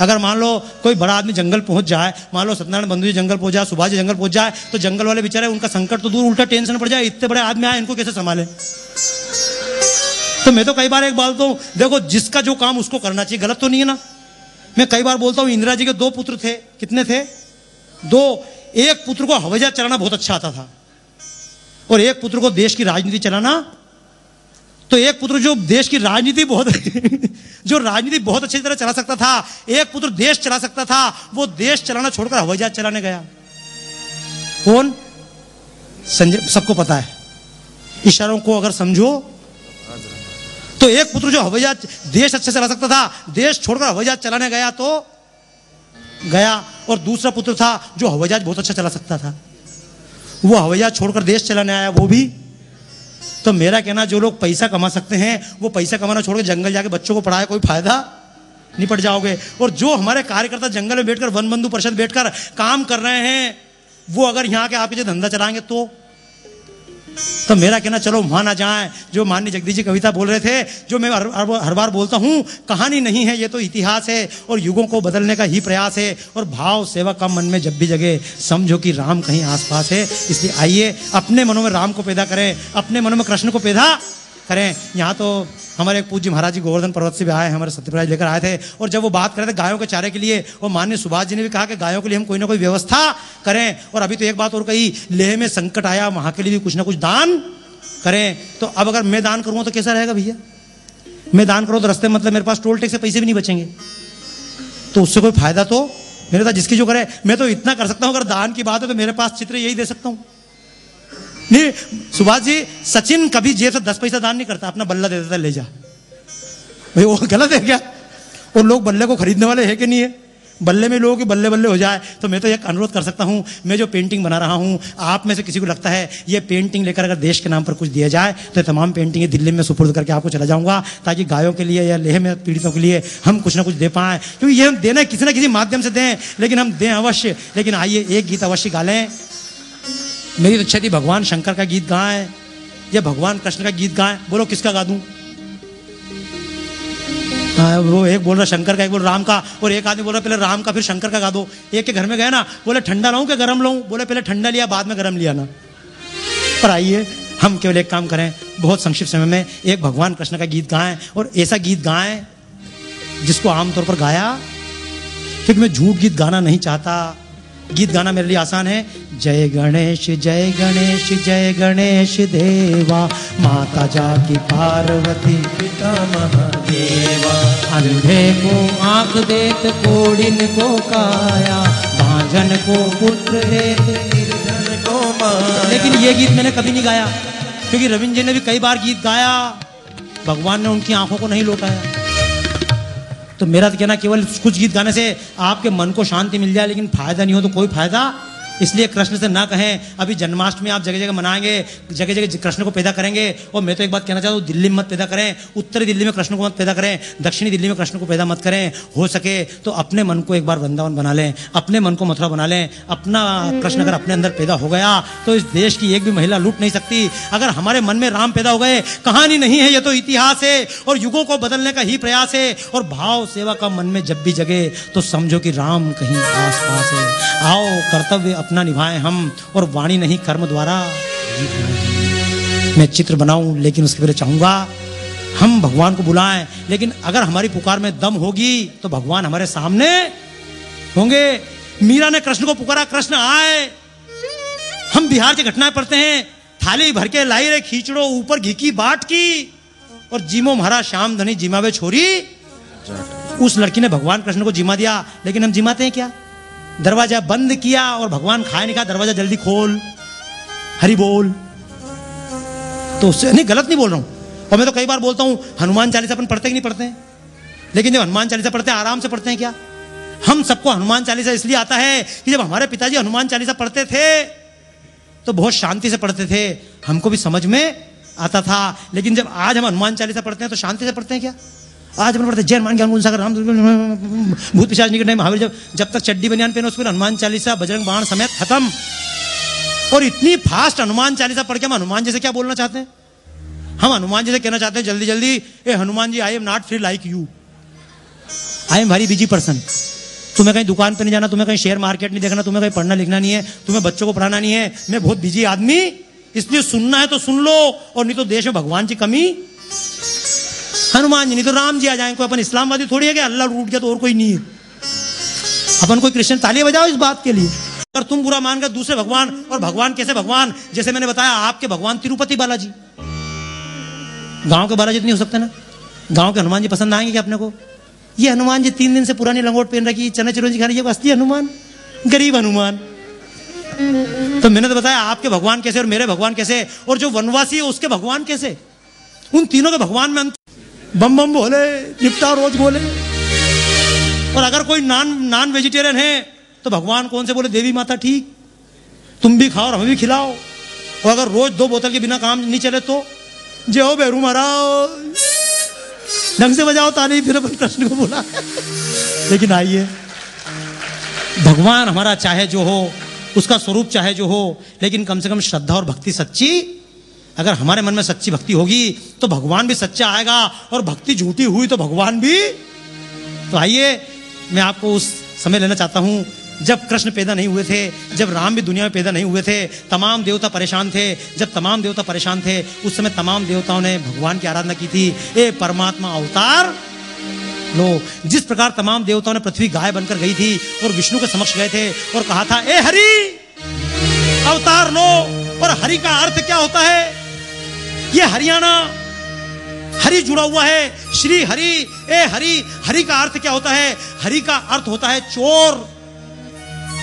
अगर मान लो कोई बड़ा आदमी जंगल पहुंच जाए, मान लो सत्यनारायण बंधु जी जंगल पहुंच जाए, सुभाष जी जंगल पहुंच जाए, तो जंगल वाले बेचारे, उनका संकट तो दूर, उल्टा टेंशन पड़ जाए, इतने बड़े आदमी आए इनको कैसे संभाले? तो मैं तो कई बार एक बात हूं, देखो जिसका जो काम उसको करना चाहिए, गलत तो नहीं है ना। मैं कई बार बोलता हूं, इंदिरा जी के 2 पुत्र थे। कितने थे? 2। एक पुत्र को हवाई जहाज चलाना बहुत अच्छा आता था, और एक पुत्र को देश की राजनीति चलाना। तो एक पुत्र जो देश की राजनीति जो राजनीति बहुत अच्छी तरह चला सकता था, एक पुत्र देश चला सकता था, वो देश चलाना छोड़कर हवाई जहाज चलाने गया। कौन? संजय, सबको पता है, इशारों को अगर समझो तो एक पुत्र जो हवाई जहाज देश अच्छा चला सकता था, देश छोड़कर हवाई जहाज चलाने गया तो गया, और दूसरा पुत्र था जो हवाई जहाज बहुत अच्छा चला सकता था, वो हवाई जहाज छोड़कर देश चलाने आया, वो भी। तो मेरा कहना, जो लोग पैसा कमा सकते हैं वो पैसा कमाना छोड़कर जंगल जाके बच्चों को पढ़ाए, कोई फायदा नहीं पड़ जाओगे। और जो हमारे कार्यकर्ता जंगल में बैठकर, वन बंधु परिषद बैठकर काम कर रहे हैं, वो अगर यहाँ के आपके धंधा चलाएंगे तो मेरा कहना, चलो वहां ना जाएं। जो माननीय जगदीश जी कविता बोल रहे थे, जो मैं हर बार बोलता हूं, कहानी नहीं है ये तो इतिहास है, और युगों को बदलने का ही प्रयास है। और भाव सेवा का मन में जब भी जगे, समझो कि राम कहीं आसपास है। इसलिए आइए अपने मनों में राम को पैदा करें, अपने मनों में कृष्ण को पैदा करें। यहाँ तो हमारे एक पूज्य महाराज जी गोवर्धन पर्वत से भी आए, हमारे सत्यप्रकाश लेकर आए थे, और जब वो बात कर रहे थे गायों के चारे के लिए, और माननीय सुभाष जी ने भी कहा कि गायों के लिए हम कोई ना कोई व्यवस्था करें। और अभी तो एक बात और कही, लेह में संकट आया, वहां के लिए भी कुछ ना कुछ दान करें। तो अब अगर मैं दान करूंगा तो कैसा रहेगा भैया? मैं दान करूँ तो रास्ते मतलब मेरे पास टोल टैक्स से पैसे भी नहीं बचेंगे, तो उससे कोई फायदा तो मेरे साथ जिसकी जो करे। मैं तो इतना कर सकता हूं, अगर दान की बात है तो मेरे पास चित्र यही दे सकता हूं। नहीं सुभाष जी, सचिन कभी जेब से 10 पैसा दान नहीं करता, अपना बल्ला दे देता, ले जा। भाई वो गलत है क्या? और लोग बल्ले को खरीदने वाले है कि नहीं है? बल्ले में लोगों की बल्ले बल्ले हो जाए। तो मैं तो एक अनुरोध कर सकता हूं, मैं जो पेंटिंग बना रहा हूं, आप में से किसी को लगता है ये पेंटिंग लेकर अगर देश के नाम पर कुछ दिया जाए तो तमाम पेंटिंगें दिल्ली में सुपुर्द करके आपको चला जाऊंगा, ताकि गायों के लिए या लेह में पीड़ितों के लिए हम कुछ ना कुछ दे पाएं। क्योंकि ये हम देना किसी ना किसी माध्यम से दें, लेकिन हम दें अवश्य। लेकिन आइए एक गीत अवश्य गा लें। मेरी तो इच्छा थी भगवान शंकर का गीत गाएं या भगवान कृष्ण का गीत गाएं। बोलो किसका गा दूं? वो एक बोल रहा शंकर का, एक बोल राम का, और एक आदमी बोल रहा पहले राम का फिर शंकर का गा दो। एक के घर में गए ना, बोले ठंडा लाऊं कि गर्म लाऊं? बोले पहले ठंडा लिया बाद में गर्म लिया ना। पर आइए हम केवल एक काम करें, बहुत संक्षिप्त समय में एक भगवान कृष्ण का गीत गाएं, और ऐसा गीत गाएं जिसको आमतौर पर गाया, क्योंकि मैं झूठ गीत गाना नहीं चाहता। गीत गाना मेरे लिए आसान है। जय गणेश जय गणेश जय गणेश देवा, माता जाकी पार्वती पिता महादेवा, अंधे को आंख देत कोढ़िन को काया, भांजन को पुत्र देत निर्धन को माया। लेकिन ये गीत मैंने कभी नहीं गाया, क्योंकि रविंद्र जी ने भी कई बार गीत गाया, भगवान ने उनकी आंखों को नहीं लौटाया। तो मेरा तो कहना केवल कुछ गीत गाने से आपके मन को शांति मिल जाए, लेकिन फायदा नहीं हो तो कोई फायदा। इसलिए कृष्ण से ना कहें। अभी जन्माष्टमी आप जगह जगह मनाएंगे, जगह जगह कृष्ण को पैदा करेंगे। और मैं तो एक बात कहना चाहता हूँ, दिल्ली में मत पैदा करें, उत्तरी दिल्ली में कृष्ण को मत पैदा करें, दक्षिणी दिल्ली में कृष्ण को पैदा मत करें। हो सके तो अपने मन को एक बार वृंदावन बना लें, अपने मन को मथुरा बना लें। अपना कृष्ण अगर अपने अंदर पैदा हो गया तो इस देश की एक भी महिला लूट नहीं सकती। अगर हमारे मन में राम पैदा हो गए, कहानी नहीं है, ये तो इतिहास है, और युगों को बदलने का ही प्रयास है। और भाव सेवा का मन में जब भी जगे तो समझो कि राम कहीं आस पास है। आओ कर्तव्य अपना निभाएं हम, और वाणी नहीं कर्म द्वारा। मैं चित्र बनाऊं, लेकिन उसके पहले चाहूंगा हम भगवान को बुलाएं। लेकिन अगर हमारी पुकार में दम होगी तो भगवान हमारे सामने होंगे। मीरा ने कृष्ण को पुकारा, कृष्ण आए। हम बिहार की घटनाएं पढ़ते हैं, थाली भर के लाई रे खींचड़ो, ऊपर घी की बाट की, और जीमो म्हारा श्याम धनी जिमावे छोरी। उस लड़की ने भगवान कृष्ण को जिमा दिया, लेकिन हम जिमाते हैं क्या? दरवाजा बंद किया और भगवान खाए नहीं कहा, दरवाजा जल्दी खोल, हरि बोल। तो उससे नहीं, गलत नहीं बोल रहा हूं। और मैं तो कई बार बोलता हूं, हनुमान चालीसा अपन पढ़ते कि नहीं पढ़ते हैं? लेकिन जब हनुमान चालीसा पढ़ते हैं, आराम से पढ़ते हैं क्या? हम सबको हनुमान चालीसा इसलिए आता है कि जब हमारे पिताजी हनुमान चालीसा पढ़ते थे तो बहुत शांति से पढ़ते थे, हमको भी समझ में आता था। लेकिन जब आज हम हनुमान चालीसा पढ़ते हैं तो शांति से पढ़ते हैं क्या? आज अपन पढ़ते जय हनुमान ज्ञान गुण सागर राम भूत पिशाच निकट नहीं महावीर, जब तक चड्डी बनियान पहनो उस पर हनुमान चालीसा बजरंग बाण समेत खत्म। और इतनी फास्ट हनुमान चालीसा पढ़ के हम हनुमान जी से क्या बोलना चाहते हैं? हम हनुमान जी से कहना चाहते हैं जल्दी जल्दी, ए Hanuman ji, I am not free like you, I am very busy person. तुम्हें कहीं दुकान पे नहीं जाना, तुम्हें कहीं शेयर मार्केट नहीं देखना, तुम्हें कहीं पढ़ना लिखना नहीं है, तुम्हें बच्चों को पढ़ाना नहीं है, मैं बहुत बिजी आदमी, इसलिए सुनना है तो सुन लो, और नहीं तो देश में भगवान की कमी। हनुमान जी नहीं तो राम जी आ जाएं। कोई अपन इस्लामवादी थोड़ी है कि अल्लाह रूठ गया तो और कोई नहीं है। अपन कोई क्रिश्चियन ताली बजाओ इस बात के लिए। अगर तुम बुरा मान कर दूसरे भगवान, और भगवान कैसे भगवान? जैसे मैंने बताया, आपके भगवान तिरुपति बालाजी, गांव के बालाजी तो नहीं हो सकते ना। गांव के हनुमान जी पसंद आएंगे क्या अपने को? ये हनुमान जी 3 दिन से पुरानी लंगोट पहन रखी, चने चिरौंजी खा रही है, असली हनुमान, गरीब हनुमान। तो मैंने तो बताया आपके भगवान कैसे और मेरे भगवान कैसे, और जो वनवासी है उसके भगवान कैसे। उन तीनों के भगवान में बम बम बोले, निपटा रोज बोले। और अगर कोई नॉन वेजिटेरियन है तो भगवान कौन से बोले? देवी माता ठीक, तुम भी खाओ और हमें भी खिलाओ। और अगर रोज 2 बोतल के बिना काम नहीं चले तो जय हो बेरू महाराज, ढंग से बजाओ ताली, फिर अपन कृष्ण को बोला। लेकिन आइए, भगवान हमारा चाहे जो हो, उसका स्वरूप चाहे जो हो, लेकिन कम से कम श्रद्धा और भक्ति सच्ची, अगर हमारे मन में सच्ची भक्ति होगी तो भगवान भी सच्चा आएगा, और भक्ति झूठी हुई तो भगवान भी। तो आइए, मैं आपको उस समय लेना चाहता हूं जब कृष्ण पैदा नहीं हुए थे, जब राम भी दुनिया में पैदा नहीं हुए थे, तमाम देवता परेशान थे। जब तमाम देवता परेशान थे उस समय तमाम देवताओं ने भगवान की आराधना की थी, ए परमात्मा अवतार लो। जिस प्रकार तमाम देवताओं ने पृथ्वी गाय बनकर गई थी और विष्णु के समक्ष गए थे और कहा था ए हरि अवतार लो। और हरि का अर्थ क्या होता है? ये हरियाणा, हरि जुड़ा हुआ है, श्री हरि, ए हरि। हरि का अर्थ क्या होता है? हरि का अर्थ होता है चोर।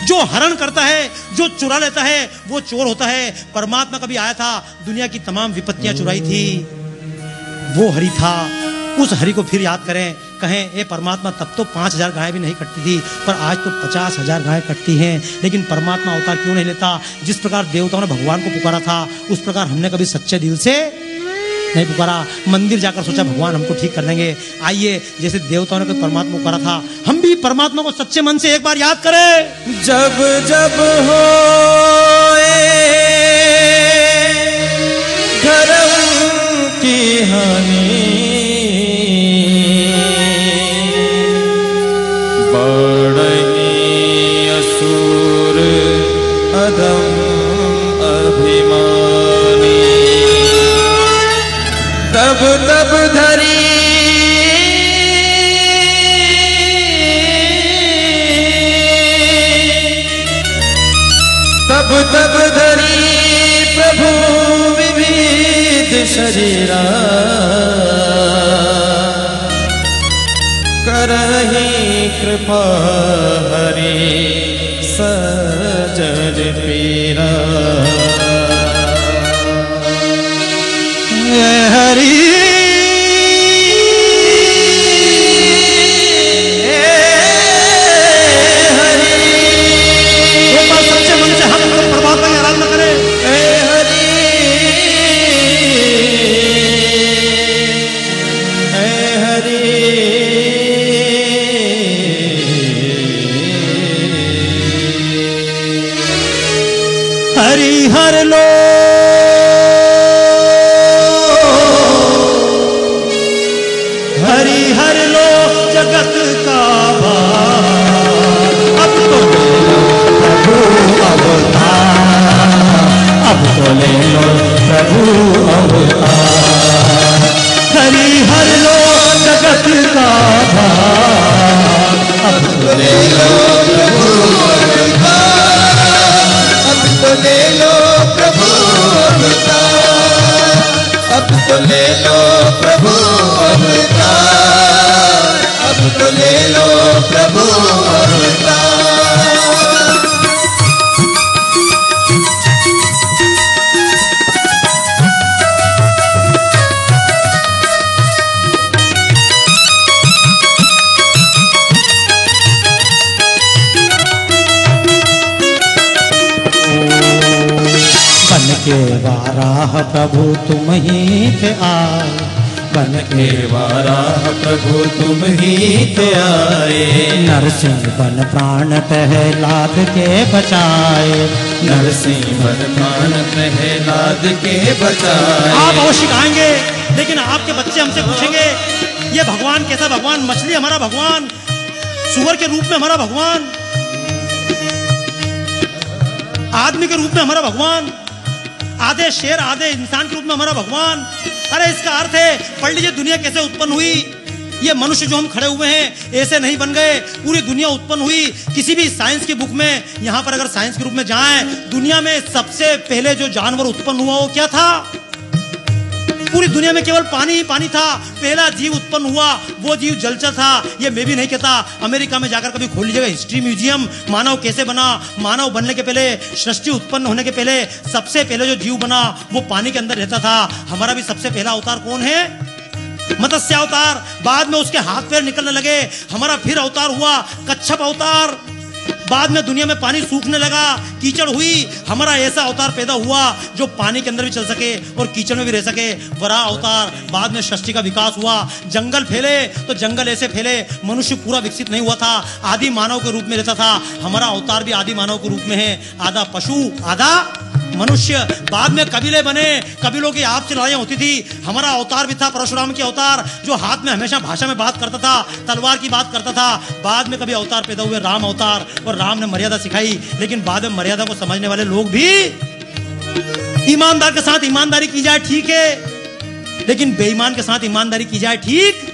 जो हरण करता है, जो चुरा लेता है, वो चोर होता है। परमात्मा कभी आया था, दुनिया की तमाम विपत्तियां चुराई थी, वो हरि था। उस हरि को फिर याद करें, कहें ए परमात्मा तब तो 5000 गाय भी नहीं कटती थी, पर आज तो 50,000 गाय कटती हैं। लेकिन परमात्मा अवतार क्यों नहीं लेता? जिस प्रकार देवताओं ने भगवान को पुकारा था उस प्रकार हमने कभी सच्चे दिल से नहीं पुकारा। मंदिर जाकर सोचा भगवान हमको ठीक कर देंगे। आइए, जैसे देवताओं ने कोई परमात्मा पुकारा था, हम भी परमात्मा को सच्चे मन से एक बार याद करें। जब जब हो धर्म की हानि, बढ़ी असुर अधम अभिमानी, तब तब धरी तब तब धरी प्रभु विविध शरीरा, करहि कृपा हरि सजन पीरा। हरि सच्चे मन से हम परमात्मा की आराधना करें। हरि हर लो हरि हर लो जगत का भार, अब तो ले लो प्रभु अवतार, अब तो ले लो प्रभु अवतार। हरि हर लो जगत का भार, अब तो ले लो प्रभु अवतार, अब तो ले लो प्रभु अवतार, अब तो ले लो प्रभु अवतार, अब तो ले लो प्रभु अवतार। बन के वाराह प्रभु तुम ही थे आए, बन के वाराह प्रभु तुम ही थे आए, नरसिंह बन प्राण प्रहलाद के बचाए, नरसिंह बन प्राण प्रहलाद के बचाए। आप अवश्य गाएंगे, लेकिन आपके बच्चे हमसे पूछेंगे ये भगवान कैसा भगवान? मछली हमारा भगवान, सुअर के रूप में हमारा भगवान, आदमी के रूप में हमारा भगवान, आधे शेर आधे इंसान के रूप में हमारा भगवान। अरे इसका अर्थ है, पढ़ लीजिए दुनिया कैसे उत्पन्न हुई। ये मनुष्य जो हम खड़े हुए हैं ऐसे नहीं बन गए, पूरी दुनिया उत्पन्न हुई। किसी भी साइंस की बुक में, यहां पर अगर साइंस के रूप में जाएं, दुनिया में सबसे पहले जो जानवर उत्पन्न हुआ वो क्या था? पूरी दुनिया में केवल पानी ही पानी था। पहला जीव उत्पन्न हुआ, वो जीव जलचर था। ये मैं भी नहीं कहता, अमेरिका में जाकर कभी खोल लीजिएगा हिस्ट्री म्यूजियम, मानव कैसे बना। मानव बनने के पहले, सृष्टि उत्पन्न होने के पहले सबसे पहले जो जीव बना वो पानी के अंदर रहता था। हमारा भी सबसे पहला अवतार कौन है? मत्स्य अवतार। बाद में उसके हाथ पैर निकलने लगे, हमारा फिर अवतार हुआ कच्छप अवतार। बाद में दुनिया में पानी सूखने लगा, कीचड़ हुई, हमारा ऐसा अवतार पैदा हुआ जो पानी के अंदर भी चल सके और कीचड़ में भी रह सके, वराह अवतार। बाद में सृष्टि का विकास हुआ, जंगल फैले तो जंगल ऐसे फैले, मनुष्य पूरा विकसित नहीं हुआ था, आदि मानव के रूप में रहता था। हमारा अवतार भी आदि मानव के रूप में है, आधा पशु आधा मनुष्य, बाद में कबीले बने, कबीलों की आपसी लड़ाइयां होती थी। हमारा अवतार भी था परशुराम की अवतार, जो हाथ में हमेशा भाषा में बात करता था, तलवार की बात करता था। बाद में कभी अवतार पैदा हुए राम अवतार, और राम ने मर्यादा सिखाई। लेकिन बाद में मर्यादा को समझने वाले लोग भी, ईमानदार के साथ ईमानदारी की जाए ठीक है, लेकिन बेईमान के साथ ईमानदारी की जाए ठीक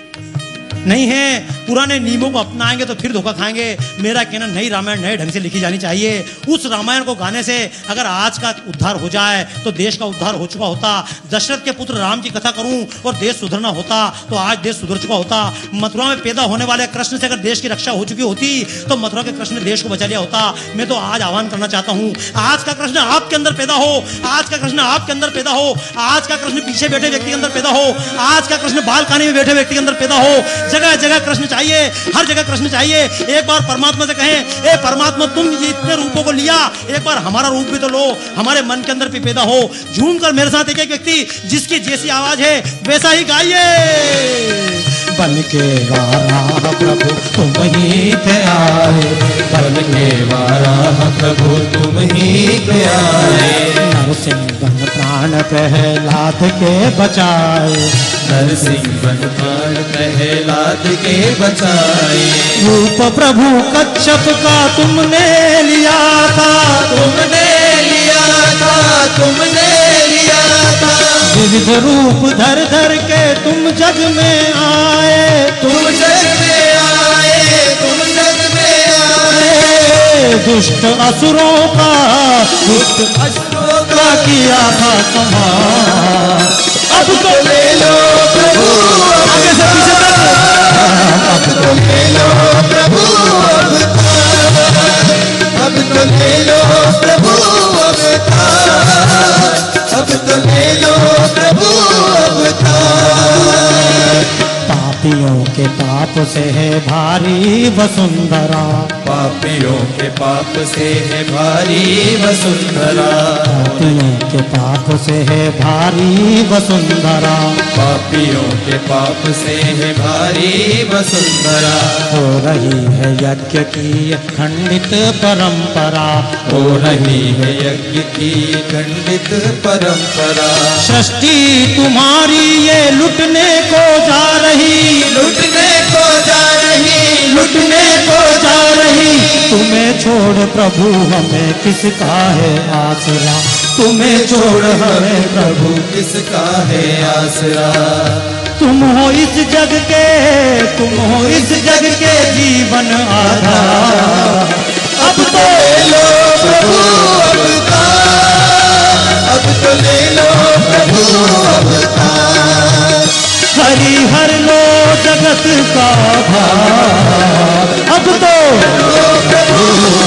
नहीं है। पुराने नियमों को अपनाएंगे तो फिर धोखा खाएंगे। मेरा कहना, नई रामायण नए ढंग से लिखी जानी चाहिए। उस रामायण को गाने से अगर आज का उद्धार हो जाए तो देश का उद्धार हो चुका होता। दशरथ के पुत्र राम की कथा करूं और देश सुधरना होता तो आज देश सुधर चुका होता। मथुरा में पैदा होने वाले कृष्ण से अगर देश की रक्षा हो चुकी होती तो मथुरा के कृष्ण ने देश को बचा लिया होता। मैं तो आज आह्वान करना चाहता हूं, आज का कृष्ण आपके अंदर पैदा हो, आज का कृष्ण आपके अंदर पैदा हो, आज का कृष्ण पीछे बैठे व्यक्ति के अंदर पैदा हो, आज का कृष्ण बालकनी में बैठे व्यक्ति के अंदर पैदा हो। जगह जगह कृष्ण चाहिए, हर जगह कृष्ण चाहिए। एक बार परमात्मा से कहें, ए परमात्मा तुम ये इतने रूपों को लिया, एक बार हमारा रूप भी तो लो, हमारे मन के अंदर भी पैदा हो। झूम कर मेरे साथ एक एक व्यक्ति जिसकी जैसी आवाज है वैसा ही गाइए। बन के वारा प्रभु तुम ही पे आए, बन के वारा प्रभु तुम ही पे आए। नरसिंह बन प्राण प्रहलाद के बचाए, नरसिंह बन प्राण प्रहलाद के बचाए। रूप प्रभु कच्छप का तुमने लिया था, तुमने लिया था, तुमने लिया था। विविध रूप धर धर के तुम जग में आए, तुम जग में आए, तुम जग में आए। दुष्ट असुरों का, दुष्ट असुरों का किया था संहार। अब तो ले लो प्रभु, आगे से पीछे तक। अब तो ले लो प्रभु अवतार, अब तो ले लो प्रभु अवतार, अब तो ले लो प्रभु अवतार। पापियों के पाप से है भारी वसुंधरा, पापियों के पाप से है भारी वसुंधरा। पापियों के पाप से है भारी वसुंधरा, पापियों के पाप से है भारी वसुंधरा। हो रही है यज्ञ की खंडित परंपरा, हो रही है यज्ञ की खंडित परंपरा। सृष्टि तुम्हारी ये लुटने को जा रही, लुटने को जा रही, लुटने को जा रही। तुम्हें छोड़ प्रभु हमें किसका है आसरा, तुम्हें छोड़ हमें प्रभु किसका है आसरा। तुम हो इस जग के, तुम हो इस जग के जीवन आधार। अब तो ले लो प्रभु अवतार, अब तो ले लो प्रभु अवतार। हरि हर लो जगत का भार। अब तो लो प्रभु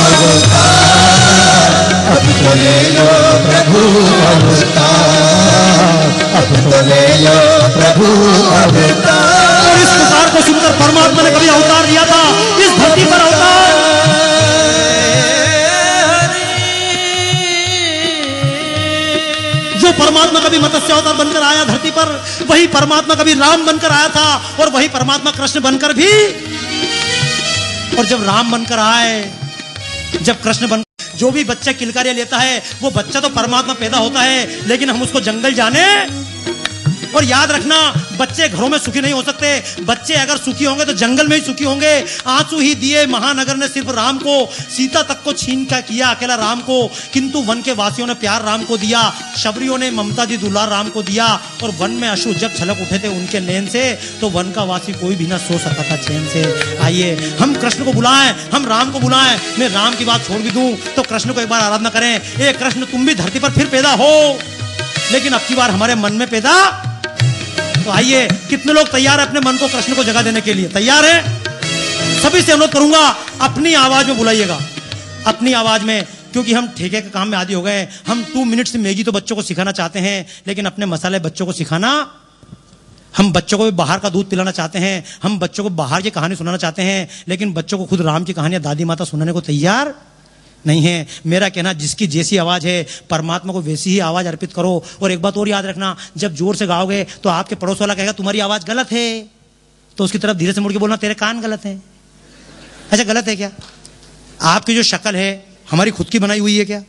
अवतार, अब तो ले लो प्रभु अवतार, अब तो ले लो प्रभु अवतार। और इस पुकार को सुनकर परमात्मा ने कभी अवतार दिया था इस धरती पर अवतार। जो परमात्मा कभी मत्स्य अवतार बनकर आया धरती पर, वही परमात्मा कभी राम बनकर आया था, और वही परमात्मा कृष्ण बनकर भी। और जब राम बनकर आए, जब कृष्ण बन, जो भी बच्चा किलकारियां लेता है वो बच्चा तो परमात्मा पैदा होता है, लेकिन हम उसको जंगल जाने। और याद रखना, बच्चे घरों में सुखी नहीं हो सकते। बच्चे अगर सुखी होंगे तो जंगल में ही सुखी होंगे। आंसू ही दिए महानगर ने सिर्फ राम को, सीता तक को छीन का किया अकेला राम को, किंतु वन के वासियों ने प्यार राम को दिया, शबरियों ने ममता दी दुलार राम को दिया। और वन में अश्रु जब छलक उठे थे उनके नैन से, तो वन का वासी कोई भी ना सो सकता था चैन से। आइए हम कृष्ण को बुलाएं, हम राम को बुलाएं। मैं राम की बात छोड़ भी दूं तो कृष्ण को एक बार आराधना करें। ए कृष्ण, तुम भी धरती पर फिर पैदा हो, लेकिन अब की बार हमारे मन में पैदा। तो आइए, कितने लोग तैयार है अपने मन को कृष्ण को जगह देने के लिए? तैयार है? सभी से अनुरोध करूंगा, अपनी आवाज में बुलाइएगा, अपनी आवाज में, क्योंकि हम ठेके के काम में आदी हो गए। हम 2 मिनट से मैगी तो बच्चों को सिखाना चाहते हैं, लेकिन अपने मसाले बच्चों को सिखाना, हम बच्चों को भी बाहर का दूध पिलाना चाहते हैं, हम बच्चों को बाहर की कहानी सुनाना चाहते हैं, लेकिन बच्चों को खुद राम की कहानियां दादी माता सुनाने को तैयार नहीं है। मेरा कहना, जिसकी जैसी आवाज है परमात्मा को वैसी ही आवाज अर्पित करो। और एक बात और याद रखना, जब जोर से गाओगे तो आपके पड़ोस वाला कहेगा तुम्हारी आवाज गलत है, तो उसकी तरफ धीरे से मुड़ के बोलना तेरे कान गलत है। अच्छा, गलत है क्या? आपकी जो शक्ल है हमारी खुद की बनाई हुई है क्या?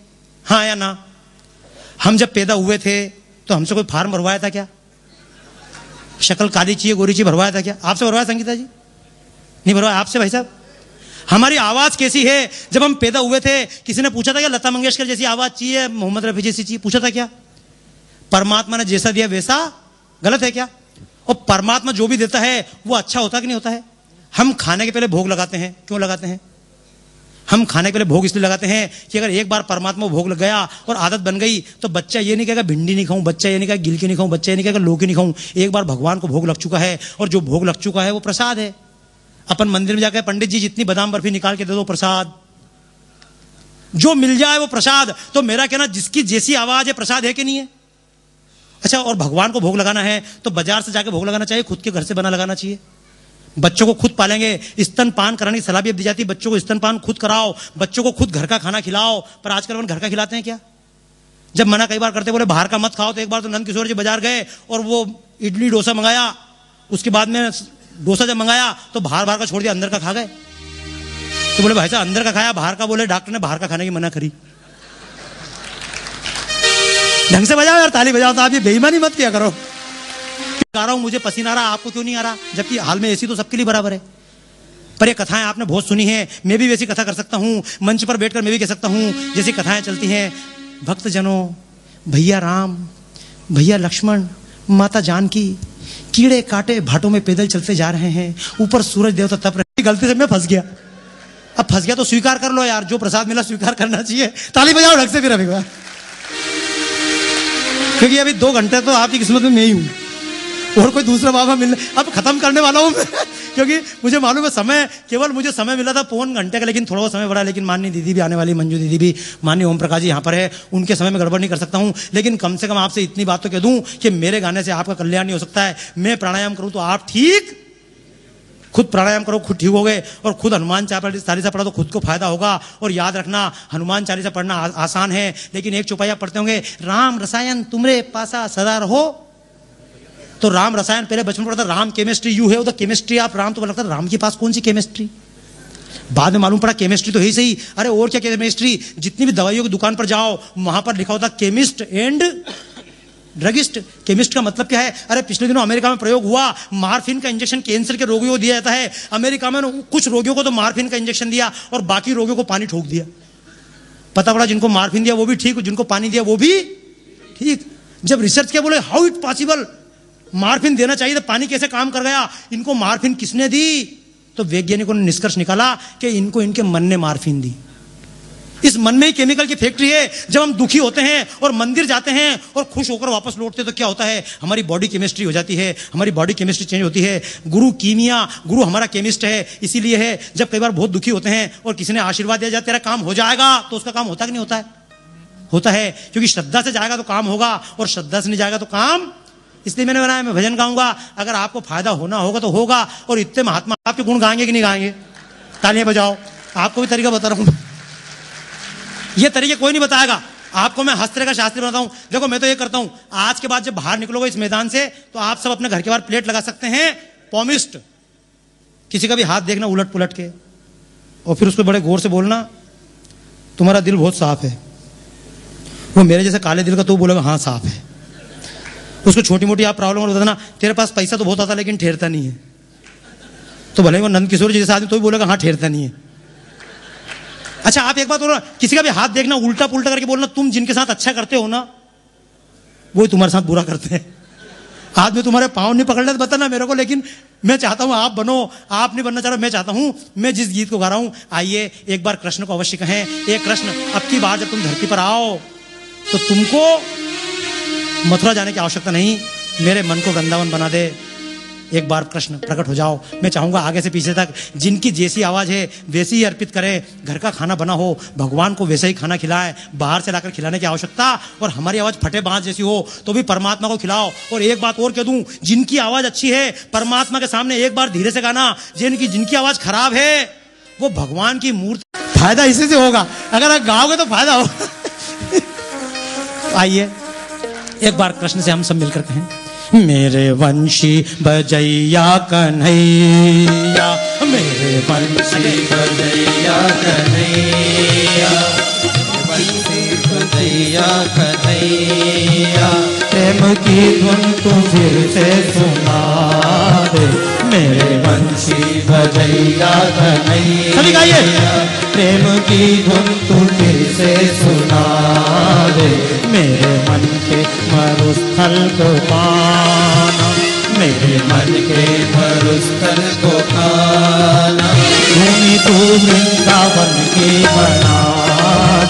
हाँ या ना? हम जब पैदा हुए थे तो हमसे कोई फार्म भरवाया था क्या? शक्ल काली चाहिए गोरी चाहिए भरवाया था क्या? आपसे भरवाया संगीता जी? नहीं भरवाया आपसे भाई साहब? हमारी आवाज कैसी है? जब हम पैदा हुए थे किसी ने पूछा था क्या लता मंगेशकर जैसी आवाज चाहिए, मोहम्मद रफी जैसी चाहिए? पूछा था क्या? परमात्मा ने जैसा दिया वैसा गलत है क्या? और परमात्मा जो भी देता है वो अच्छा होता कि नहीं होता है? हम खाने के पहले भोग लगाते हैं, क्यों लगाते हैं? हम खाने के पहले भोग इसलिए लगाते हैं कि अगर एक बार परमात्मा को भोग लग गया और आदत बन गई तो बच्चा ये नहीं कहेगा भिंडी नहीं खाऊं, बच्चा ये नहीं कहेगा गिलकी नहीं खाऊं, बच्चा ये नहीं कहेगा लौकी नहीं खाऊं। एक बार भगवान को भोग लग चुका है और जो भोग लग चुका है वो प्रसाद है। अपन मंदिर में जाकर पंडित जी जितनी बादाम बर्फी निकाल के दे दो प्रसाद, जो मिल जाए वो प्रसाद। तो मेरा कहना जिसकी जैसी आवाज है प्रसाद है कि नहीं है? अच्छा, और भगवान को भोग लगाना है तो बाजार से जाकर भोग लगाना चाहिए, खुद के घर से बना लगाना चाहिए। बच्चों को खुद पालेंगे, स्तनपान कराने की सलाह भी अब दी जाती है, बच्चों को स्तनपान खुद कराओ, बच्चों को खुद घर का खाना खिलाओ। पर आजकल अपन घर का खिलाते हैं क्या? जब मना कई बार करते बोले बाहर का मत खाओ, तो एक बार तो नंद किशोर जी बाजार गए और वो इडली डोसा मंगाया, उसके बाद में डोसा जब मंगाया तो बाहर का छोड़ दिया, अंदर का खा गए। तो बोले भाई साहब अंदर का खाया, बाहर का? बोले डॉक्टर ने बाहर का खाने की मना करी। ढंग से बजाओ यार, ताली बजाओ। तो आप ये बेईमानी मत किया करो। आ रहा हूं, मुझे पसीना आ रहा, आपको क्यों नहीं आ रहा? जबकि हाल में एसी तो सबके लिए बराबर है। पर ये कथाएं आपने बहुत सुनी है, मैं भी वैसी कथा कर सकता हूं, मंच पर बैठकर मैं भी कह सकता हूं जैसी कथाएं चलती हैं। भक्तजनों, भैया राम, भैया लक्ष्मण, माता जानकी कीड़े काटे भाटों में पैदल चलते जा रहे हैं, ऊपर सूरज देवता तप रहे। गलती से मैं फंस गया, अब फंस गया तो स्वीकार कर लो यार, जो प्रसाद मिला स्वीकार करना चाहिए। ताली बजाओ ढंग से फिर अभी बार, क्योंकि अभी 2 घंटे तो आपकी किस्मत में मैं ही हूं और कोई दूसरा बाबा मिलने, अब खत्म करने वाला हूं मैं। क्योंकि मुझे मालूम है समय, केवल मुझे समय मिला था 1 घंटे का, लेकिन थोड़ा बहुत समय बढ़ा। लेकिन माननीय दीदी भी आने वाली, मंजू दीदी भी, माननीय ओम प्रकाश जी यहाँ पर है, उनके समय में गड़बड़ नहीं कर सकता हूं। लेकिन कम से कम आपसे इतनी बात तो कह दूं कि मेरे गाने से आपका कल्याण नहीं हो सकता है। मैं प्राणायाम करूं तो आप ठीक, खुद प्राणायाम करो खुद ठीक हो गए, और खुद हनुमान चालीसा पढ़ा तो खुद को फायदा होगा। और याद रखना, हनुमान चालीसा पढ़ना आसान है, लेकिन एक चौपाई आप पढ़ते होंगे, राम रसायन तुमरे पासा सदा रहो। तो राम रसायन पहले बचपन में पढ़ा था, राम केमिस्ट्री यू है, उधर केमिस्ट्री आप राम, तो लगता है राम के पास कौन सी केमिस्ट्री? बाद में मालूम पड़ा केमिस्ट्री तो ही सही। अरे और क्या केमिस्ट्री? जितनी भी दवाइयों की दुकान पर जाओ वहां पर लिखा होता केमिस्ट एंड ड्रगिस्ट। केमिस्ट का मतलब क्या है? अरे पिछले दिनों अमेरिका में प्रयोग हुआ, मार्फिन का इंजेक्शन कैंसर के रोगियों को दिया जाता है। अमेरिका में कुछ रोगियों को तो मार्फिन का इंजेक्शन दिया और बाकी रोगियों को पानी ठोक दिया। पता पड़ा जिनको मार्फिन दिया वो भी ठीक, जिनको पानी दिया वो भी ठीक। जब रिसर्च किया बोले हाउ इट पॉसिबल, मार्फिन देना चाहिए तो पानी कैसे काम कर गया? इनको मार्फिन किसने दी? तो वैज्ञानिकों ने निष्कर्ष निकाला कि इनको इनके मन ने मार्फिन दी। इस मन में ही केमिकल की फैक्ट्री है। जब हम दुखी होते हैं और मंदिर जाते हैं और खुश होकर वापस लौटते हैं तो क्या होता है? हमारी बॉडी केमिस्ट्री हो जाती है, हमारी बॉडी केमिस्ट्री चेंज होती है। गुरु कीमिया, गुरु हमारा केमिस्ट है। इसीलिए है जब कई बार बहुत दुखी होते हैं और किसी ने आशीर्वाद दिया जाए तेरा काम हो जाएगा, तो उसका काम होता कि नहीं होता है? होता है, क्योंकि श्रद्धा से जाएगा तो काम होगा और श्रद्धा से नहीं जाएगा तो काम। इसलिए मैंने बनाया मैं भजन गाऊंगा, अगर आपको फायदा होना होगा तो होगा। और इतने महात्मा आपके गुण गाएंगे कि नहीं गाएंगे? तालियां बजाओ। आपको भी तरीका बता रहा हूं, ये तरीके कोई नहीं बताएगा आपको। मैं हस्त्र का शास्त्री बनाता हूं। देखो मैं तो ये करता हूं, आज के बाद जब बाहर निकलोगे इस मैदान से तो आप सब अपने घर के बाहर प्लेट लगा सकते हैं पॉमिस्ट। किसी का भी हाथ देखना उलट पुलट के, और फिर उसको बड़े गौर से बोलना तुम्हारा दिल बहुत साफ है। वो मेरे जैसे काले दिल का तो बोलेगा हाँ साफ है। उसको छोटी मोटी आप प्रॉब्लम बता देना, तेरे पास पैसा तो बहुत आता लेकिन ठहरता नहीं है। तो भले वो नंद किशोर जी जैसा आदमी तो भी बोलेगा हाँ ठहरता नहीं है। अच्छा आप एक बात बोलो, किसी का भी हाथ देखना उल्टा पुल्टा करके बोलना तुम जिनके साथ अच्छा करते हो ना वो तुम्हारे साथ बुरा करते हैं। हाथ में तुम्हारे पाँव नहीं पकड़ लेते बताना मेरे को, लेकिन मैं चाहता हूं आप बनो। आप नहीं बनना चाह रहे, मैं चाहता हूं मैं जिस गीत को गा रहा हूं, आइए एक बार कृष्ण को अवश्य कहें। एक कृष्ण, अब की बार जब तुम धरती पर आओ तो तुमको मथुरा जाने की आवश्यकता नहीं, मेरे मन को वृंदावन बना दे। एक बार कृष्ण प्रकट हो जाओ। मैं चाहूंगा आगे से पीछे तक जिनकी जैसी आवाज है वैसी ही अर्पित करें। घर का खाना बना हो भगवान को वैसा ही खाना खिलाएं, बाहर से लाकर खिलाने की आवश्यकता। और हमारी आवाज फटे बांस जैसी हो तो भी परमात्मा को खिलाओ। और एक बात और कह दूं, जिनकी आवाज अच्छी है परमात्मा के सामने एक बार धीरे से गाना। जिनकी आवाज खराब है वो भगवान की मूर्ति। फायदा इसी से होगा, अगर आप गाओगे तो फायदा होगा। आइए एक बार कृष्ण से हम सब मिलकर कहें, मेरे वंशी बजैया कन्हैया, मेरे वंशी बजैया कन्हैया, वंशी बजैया भजैया कन्हैया, प्रेम की धुन तू फिर से सुना दे मेरे वंशी भजैया कन्हैया। सभी गाइए। प्रेम की धुन तू फिर से सुना दे मेरे मन के मरुस्थल को पाना, मेरे मन के मरुस्थल को पाना। भूमि तू वृंदावन की बना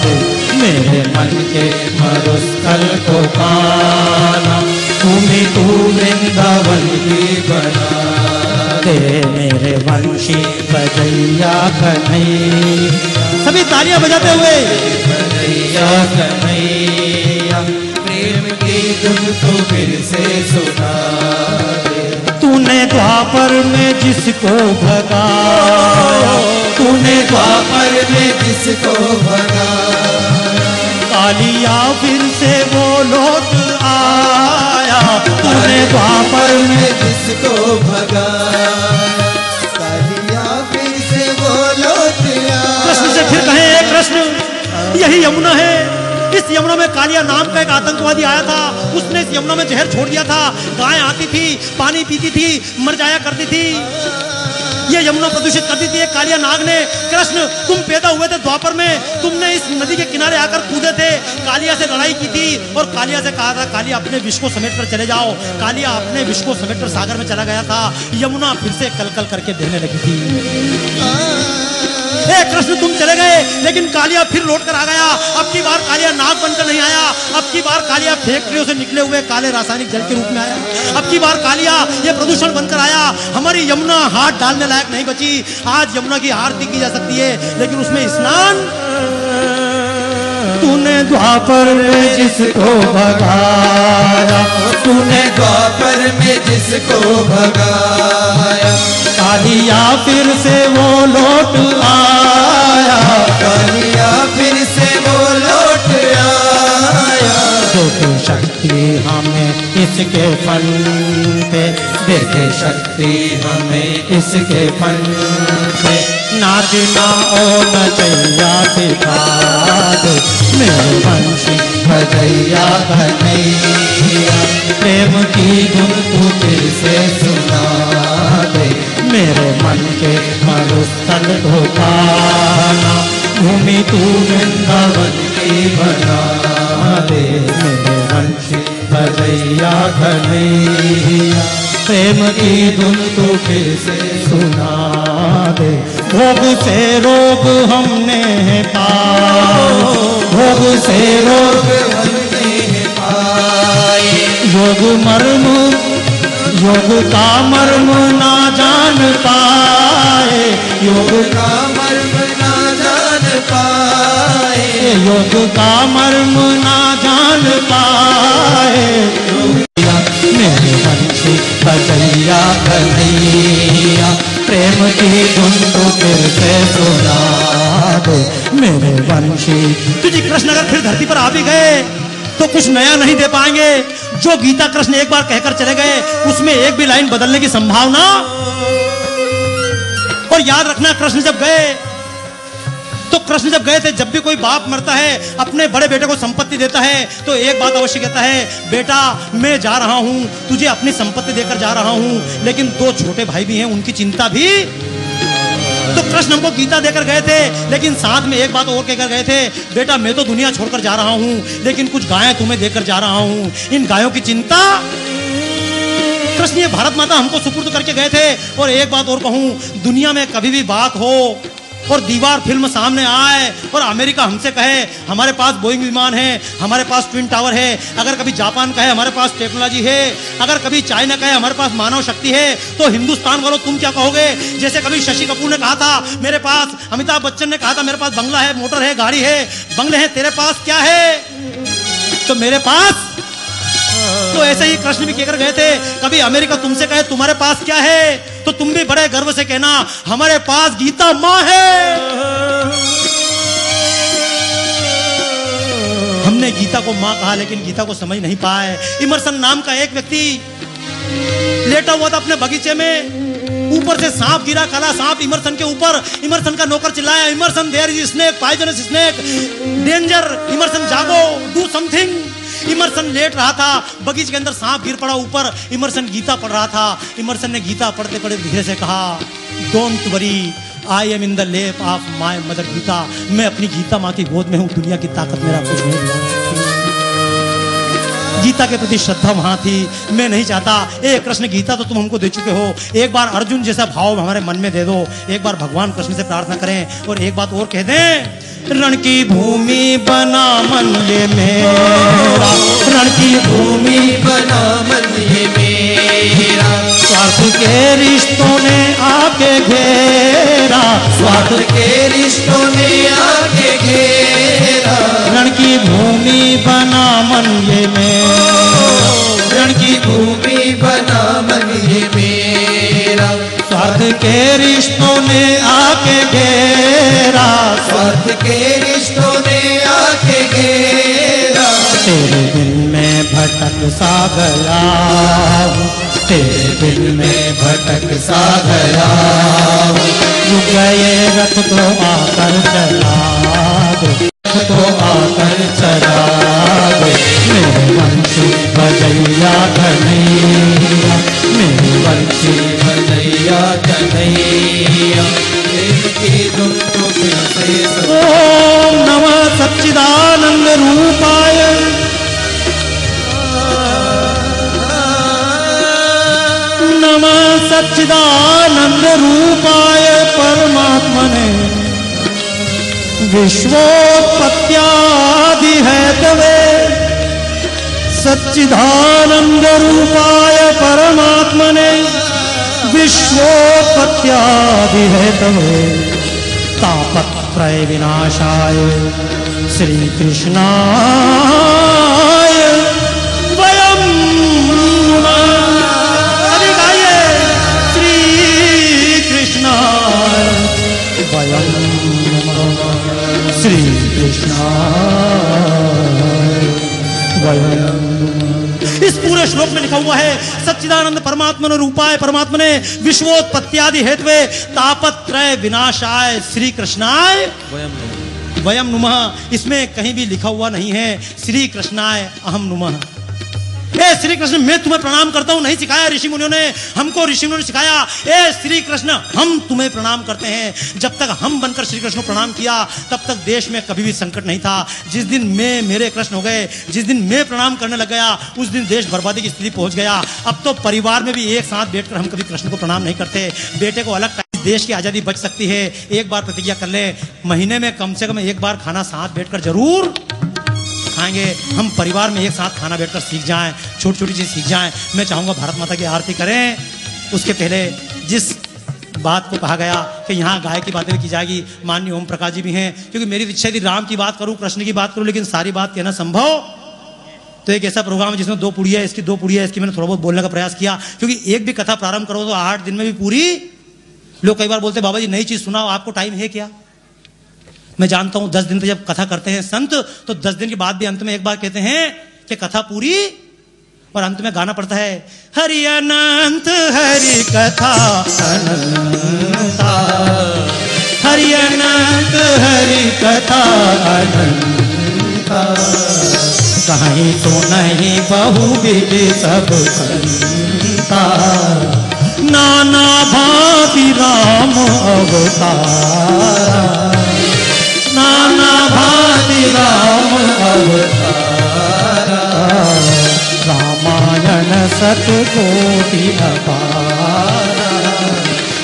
दे मेरे मन के मरुस्थल को पाना, भूमि तू वृंदावन की बना दे मेरे वंशी भजैया कन्हैया। सभी तालियां बजाते हुए। भजैया कन्हैया, प्रेम की धुन तो फिर से सुना दे। तूने द्वापर में जिसको भगाया, तूने द्वापर में जिसको भगाया, कालिया फिर से वो लौट आया। तूने द्वापर में जिसको भगाया, कालिया फिर से वो लौट आया। कृष्ण से फिर कहे, कृष्ण यही यमुना है। इस यमुना में कालिया नाम का एक आतंकवादी आया था, उसने इस यमुना में जहर छोड़ दिया था। गाय आती थी, पानी पीती थी, मर जाया करती थी, ये यमुना प्रदूषित करती थी। एक कालिया नाग ने, कृष्ण तुम पैदा हुए थे द्वापर में, तुमने इस नदी के किनारे आकर कूदे थे, कालिया से लड़ाई की थी और कालिया से कहा था कालिया अपने विष को समेट कर चले जाओ। कालिया अपने विष को समेट कर सागर में चला गया था। यमुना फिर से कलकल करके बहने लगी थी। कृष्ण तुम चले गए, लेकिन कालिया फिर लौट कर आ गया। अब की बार कालिया नाग बनकर नहीं आया, अब की बार कालिया फैक्ट्रियों से निकले हुए काले रासायनिक जल के रूप में आया। अब की बार कालिया ये प्रदूषण बनकर आया। हमारी यमुना हाथ डालने लायक नहीं बची। आज यमुना की आरती की जा सकती है, लेकिन उसमें स्नान। तूने द्वापर में जिसको भगाया, तूने द्वापर में जिसको भगाया, कालिया फिर से वो लौट आया। कालिया फिर से वो लौट आया। देखे शक्ति हमें इसके फन पे, देखे शक्ति हमें इसके फन पे। नाचना ओ नचैया सिखा दे मेरे वंशी भजैया कन्हैया, प्रेम की धुन तू फिर से सुना दे मेरे मन के मरुस्थल को पाना, भूमि तू वृंदावन की बना दे मेरे वंशी भजैया कन्हैया, प्रेम की धुन तू फिर से सुना दे। भोग से रोग हमने पाए, भोग से रोग हमने पाए, योग मर्म योग का मर्म ना जान पाए, योग का मर्म ना जान पाए, योग का मर्म ना जान पाए। मेरे वंशी भजैया कन्हैया, प्रेम की धुन तो फिर से सुना दे मेरे वंशी। तुझे कृष्ण अगर फिर धरती पर आ भी गए तो कुछ नया नहीं दे पाएंगे। जो गीता कृष्ण एक बार कहकर चले गए उसमें एक भी लाइन बदलने की संभावना। और याद रखना, कृष्ण जब गए थे, जब भी कोई बाप मरता है अपने बड़े बेटे को संपत्ति देता है तो एक बात अवश्य कहता है, बेटा मैं जा रहा हूं, तुझे अपनी संपत्ति देकर जा रहा हूं, लेकिन दो छोटे भाई भी हैं, उनकी चिंता भी। तो कृष्ण हमको गीता देकर गए थे, लेकिन साथ में एक बात और कहकर गए थे, बेटा मैं तो दुनिया छोड़कर जा रहा हूं, लेकिन कुछ गायें तुम्हें देकर जा रहा हूं, इन गायों की चिंता। कृष्ण ये भारत माता हमको सुपुर्द करके गए थे। और एक बात और कहूं, दुनिया में कभी भी बात हो और दीवार फिल्म सामने आए और अमेरिका हमसे कहे हमारे पास बोइंग विमान है, हमारे पास ट्विन टावर है, अगर कभी जापान कहे हमारे पास टेक्नोलॉजी है, अगर कभी चाइना कहे हमारे पास मानव शक्ति है, तो हिंदुस्तान वालों तुम क्या कहोगे? जैसे कभी शशि कपूर ने कहा था मेरे पास, अमिताभ बच्चन ने कहा था मेरे पास बंगला है, मोटर है, गाड़ी है, बंगले हैं, तेरे पास क्या है? तो मेरे पास। तो ऐसे ही कृष्ण भी कहकर गए थे, कभी अमेरिका तुमसे कहे तुम्हारे पास क्या है, तो तुम भी बड़े गर्व से कहना हमारे पास गीता माँ है। हमने गीता को माँ कहा, लेकिन गीता को समझ नहीं पाए। इमर्सन नाम का एक व्यक्ति लेटा हुआ था अपने बगीचे में, ऊपर से सांप गिरा, काला सांप इमरसन के ऊपर। इमरसन का नौकर चिल्लाया, Emerson there is snake, poisonous snake, danger, Emerson जागो, डू समथिंग। इमरसन लेट रहा था, बगीचे के अंदर सांप गिर पड़ा ऊपर। इमरसन गीता पढ़ रहा था। इमरसन ने गीता पढ़ते पढ़ते धीरे से कहा, don't worry, I am in the लेप ऑफ माई मदर गीता। मैं अपनी गीता माँ की गोद में हूँ, दुनिया की ताकत मेरा कुछ नहीं बिगाड़ सकती। गीता के प्रति श्रद्धा वहां थी। मैं नहीं चाहता, ए कृष्ण गीता तो तुम हमको दे चुके हो, एक बार अर्जुन जैसा भाव हमारे मन में दे दो। एक बार भगवान कृष्ण से प्रार्थना करें और एक बात और कह दें, रण की भूमि बना मन ये मेरा, रण की भूमि बना मन ये मेरा, स्वार्थ के रिश्तों ने आके घेरा, स्वार्थ के रिश्तों ने आके घेरा, रण की भूमि बना मन ये मेरा, रण की भूमि बना मन ये मेरा, स्वार्थ के रिश्तों ने आके घेरा, स्वार्थ के रिश्तों ने आके घेरा, तेरे दिल में भटक सा गया हूँ, तेरे दिल में भटक सा गया हूँ, रुक गए रथ को आकर चला दो, रथ को आकर चला दो, मेरे वंशी बजैया कन्हैया, मेरे वंशी कन्हैया कन्हैया, प्रेम की धुन को फिर से सुनो। ओम नमः सच्चिदानंद रूपाय, नमः सच्चिदानंद रूपाय परमात्मने, विश्वोत्पत्त्यादि हेतवे, सच्चिदानंद रूपाय परमात्मने, विश्वोत्पत्त्यादि हेतवे, तापत्रय विनाशाय श्री कृष्णाय वयं नमः। अभी गाइए, श्री कृष्णाय वयं नमः, श्री कृष्णाय वयं नमः। इस पूरे श्लोक में लिखा हुआ है, सच्चिदानंद परमात्मन रूपाय परमात्मने, विश्वोत्पत्त्यादि हेतवे, तापत्रय विनाशाय श्री कृष्णाय वयम नुमः। इसमें कहीं भी लिखा हुआ नहीं है श्री कृष्णाय अहम नुमः। ए श्री कृष्ण मैं तुम्हें प्रणाम करता हूं, नहीं सिखाया ऋषि मुनियों ने हमको, ऋषि मुनियों ने सिखाया ए श्री कृष्ण हम तुम्हें प्रणाम करते हैं। जब तक हम बनकर श्री कृष्ण को प्रणाम किया तब तक देश में कभी भी संकट नहीं था। जिस दिन मैं मेरे कृष्ण हो गए, जिस दिन मैं प्रणाम करने लग गया, उस दिन देश बर्बादी की स्थिति पहुंच गया। अब तो परिवार में भी एक साथ बैठकर हम कभी कृष्ण को प्रणाम नहीं करते। बेटे को अलग, देश की आजादी बच सकती है। एक बार प्रतिज्ञा कर ले, महीने में कम से कम एक बार खाना साथ बैठकर जरूर खाएंगे। हम परिवार में एक साथ खाना बैठकर सीख जाएं, छोटी छोटी चीज सीख जाएं। मैं चाहूंगा भारत माता की आरती करें। उसके पहले जिस बात को कहा गया कि यहाँ गाय की बातें भी की जाएगी, माननीय ओम प्रकाश जी भी हैं, क्योंकि मेरी इच्छा थी राम की बात करूं, कृष्ण की बात करूं, लेकिन सारी बात कहना संभव। तो एक ऐसा प्रोग्राम है जिसमें 2 पुड़िया इसकी 2 पुड़िया इसकी, मैंने थोड़ा बहुत बोलने का प्रयास किया, क्योंकि एक भी कथा प्रारंभ करो तो 8 दिन में भी पूरी। लोग कई बार बोलते बाबा जी नई चीज सुनाओ, आपको टाइम है क्या? मैं जानता हूं 10 दिन तक जब कथा करते हैं संत, तो 10 दिन के बाद भी अंत में एक बार कहते हैं कि कथा पूरी, और अंत में गाना पड़ता है हरि अनंत हरि कथा अनंता, हरि अनंत हरि कथा अनंता, कहीं तो नहीं बहुविध सब संता, नाना भांति राम अवतार, नाना भांति राम अवतार, रामायण सतकोटि अपार।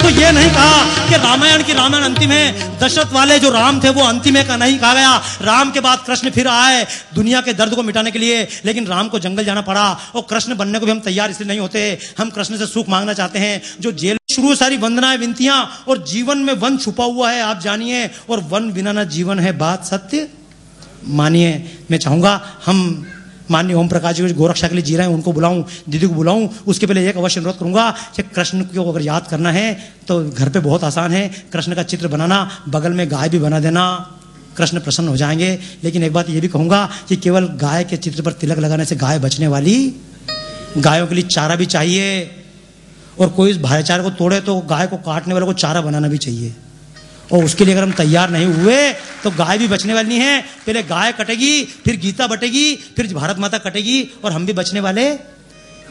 तो ये नहीं कहा कि रामायण अंतिम है, दशरथ वाले जो राम थे वो अंतिम है का नहीं कहा गया। राम के बाद कृष्ण फिर आए दुनिया के दर्द को मिटाने के लिए, लेकिन राम को जंगल जाना पड़ा, और कृष्ण बनने को भी हम तैयार इसलिए नहीं होते। हम कृष्ण से सुख मांगना चाहते हैं। जो जेल शुरू सारी वंदनाएं विनतियां, और जीवन में वन छुपा हुआ है आप जानिए, और वन बिना ना जीवन है बात सत्य मानिए। मैं चाहूंगा हम माननीय ओम प्रकाश जी को गोरक्षा के लिए जी रहे हैं उनको बुलाऊं, दीदी को बुलाऊं। उसके पहले एक अवश्य अनुरोध करूंगा कि कृष्ण को अगर याद करना है तो घर पे बहुत आसान है, कृष्ण का चित्र बनाना, बगल में गाय भी बना देना, कृष्ण प्रसन्न हो जाएंगे। लेकिन एक बात ये भी कहूंगा कि केवल गाय के चित्र पर तिलक लगाने से गाय बचने वाली, गायों के लिए चारा भी चाहिए, और कोई इस भाईचारे को तोड़े तो गाय को काटने वाले को चारा बनाना भी चाहिए। और उसके लिए अगर हम तैयार नहीं हुए तो गाय भी बचने वाली नहीं है। पहले गाय कटेगी, फिर गीता बटेगी, फिर भारत माता कटेगी और हम भी बचने वाले।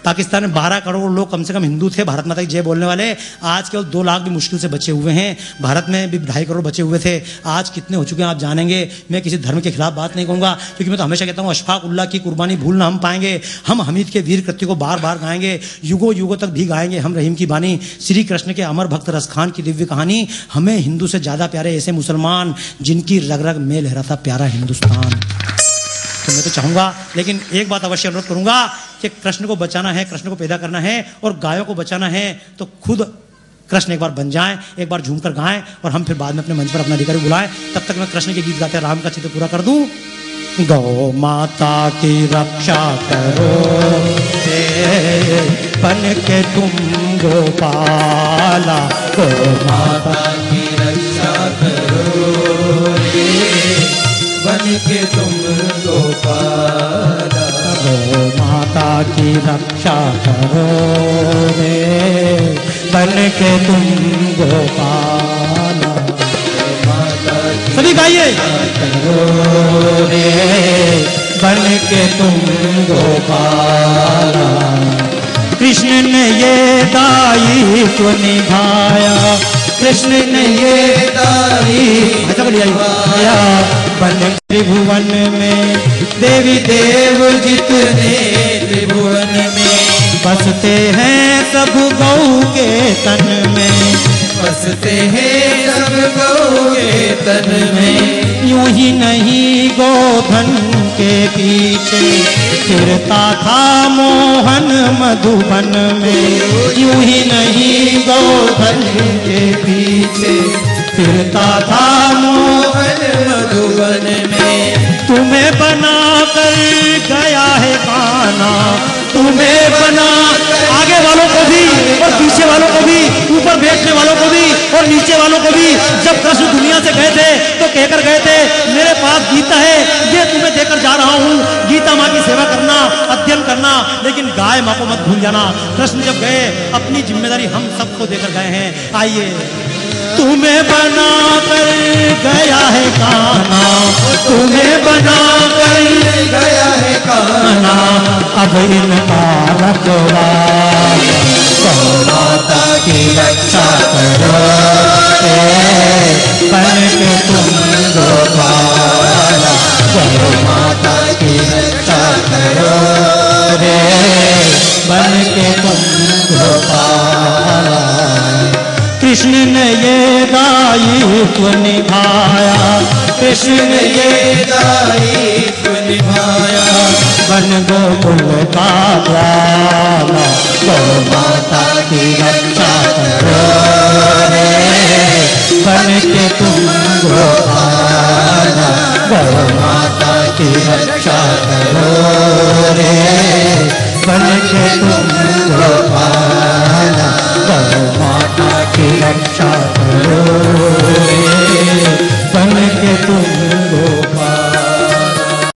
पाकिस्तान में 12 करोड़ लोग कम से कम हिंदू थे भारत माता की जय बोलने वाले, आज केवल 2 लाख भी मुश्किल से बचे हुए हैं। भारत में भी 2.5 करोड़ बचे हुए थे, आज कितने हो चुके हैं आप जानेंगे। मैं किसी धर्म के खिलाफ बात नहीं कहूँगा, क्योंकि मैं तो हमेशा कहता हूँ अशफाक उल्लाह की कुर्बानी भूलना हम पाएंगे। हम हमीद के वीर कृत्य को बार बार गाएंगे, युगों युगों तक भी गाएंगे हम रहीम की बानी। श्री कृष्ण के अमर भक्त रसखान की दिव्य कहानी। हमें हिंदू से ज़्यादा प्यारे ऐसे मुसलमान जिनकी रग रग में लहराता प्यारा हिंदुस्तान। तो मैं तो चाहूँगा, लेकिन एक बात अवश्य अनुरोध करूँगा कि कृष्ण को बचाना है, कृष्ण को पैदा करना है और गायों को बचाना है तो खुद कृष्ण एक बार बन जाएं, एक बार झूमकर गाएं और हम फिर बाद में अपने मंच पर अपना अधिकारी बुलाएं। तब तक मैं कृष्ण के गीत गाते राम का चित्र पूरा कर दूं। गौ माता की रक्षा करो बन के तुम गोपाला, गौ माता की रक्षा करो बन के तुम गोपाला। गौ माता की रक्षा करो रे बन के तुम गोपाला। सभी गाइए। करो रे बन के तुम गोपाला। कृष्ण ने ये दायित्व निभाया, कृष्ण ने ये दायित्व निभाया बन त्रिभुवन में। देवी देव जितने त्रिभुवन में बसते हैं सब गौ के तन में, बसते हैं सब गौ के तन में। यूं ही नहीं गोधन के पीछे फिरता था मोहन मधुबन में, यूं ही नहीं गोधन के पीछे फिरता था मोहन मधुबन में। तुम्हें बना कर गया है कान्हा, तुम्हें बना आगे वालों को भी और पीछे वालों को भी, ऊपर बैठने वालों को भी और नीचे वालों को भी। जब कृष्ण दुनिया से गए थे तो कहकर गए थे मेरे पास गीता है, ये तुम्हें देकर जा रहा हूँ। गीता माँ की सेवा करना, अध्ययन करना, लेकिन गाय माँ को मत भूल जाना। कृष्ण जब गए अपनी जिम्मेदारी हम सबको देकर गए हैं। आइए। तुम्हें बना कर गया है कान्हा, तुम्हें बना कर गया है कान्हा, अब इनका रखवाला। गौ माता की रक्षा करो बन के तुम गोपाला। गौ माता की रक्षा करो रे बन के तुम गोपाला। कृष्ण ने ये दायित्व निभाया, कृष्ण ने ये दायित्व निभाया बन गोकुल का ग्वाला। गौ माता की रक्षा करो रे बन के तुम गोपाला। गौ माता की रक्षा करो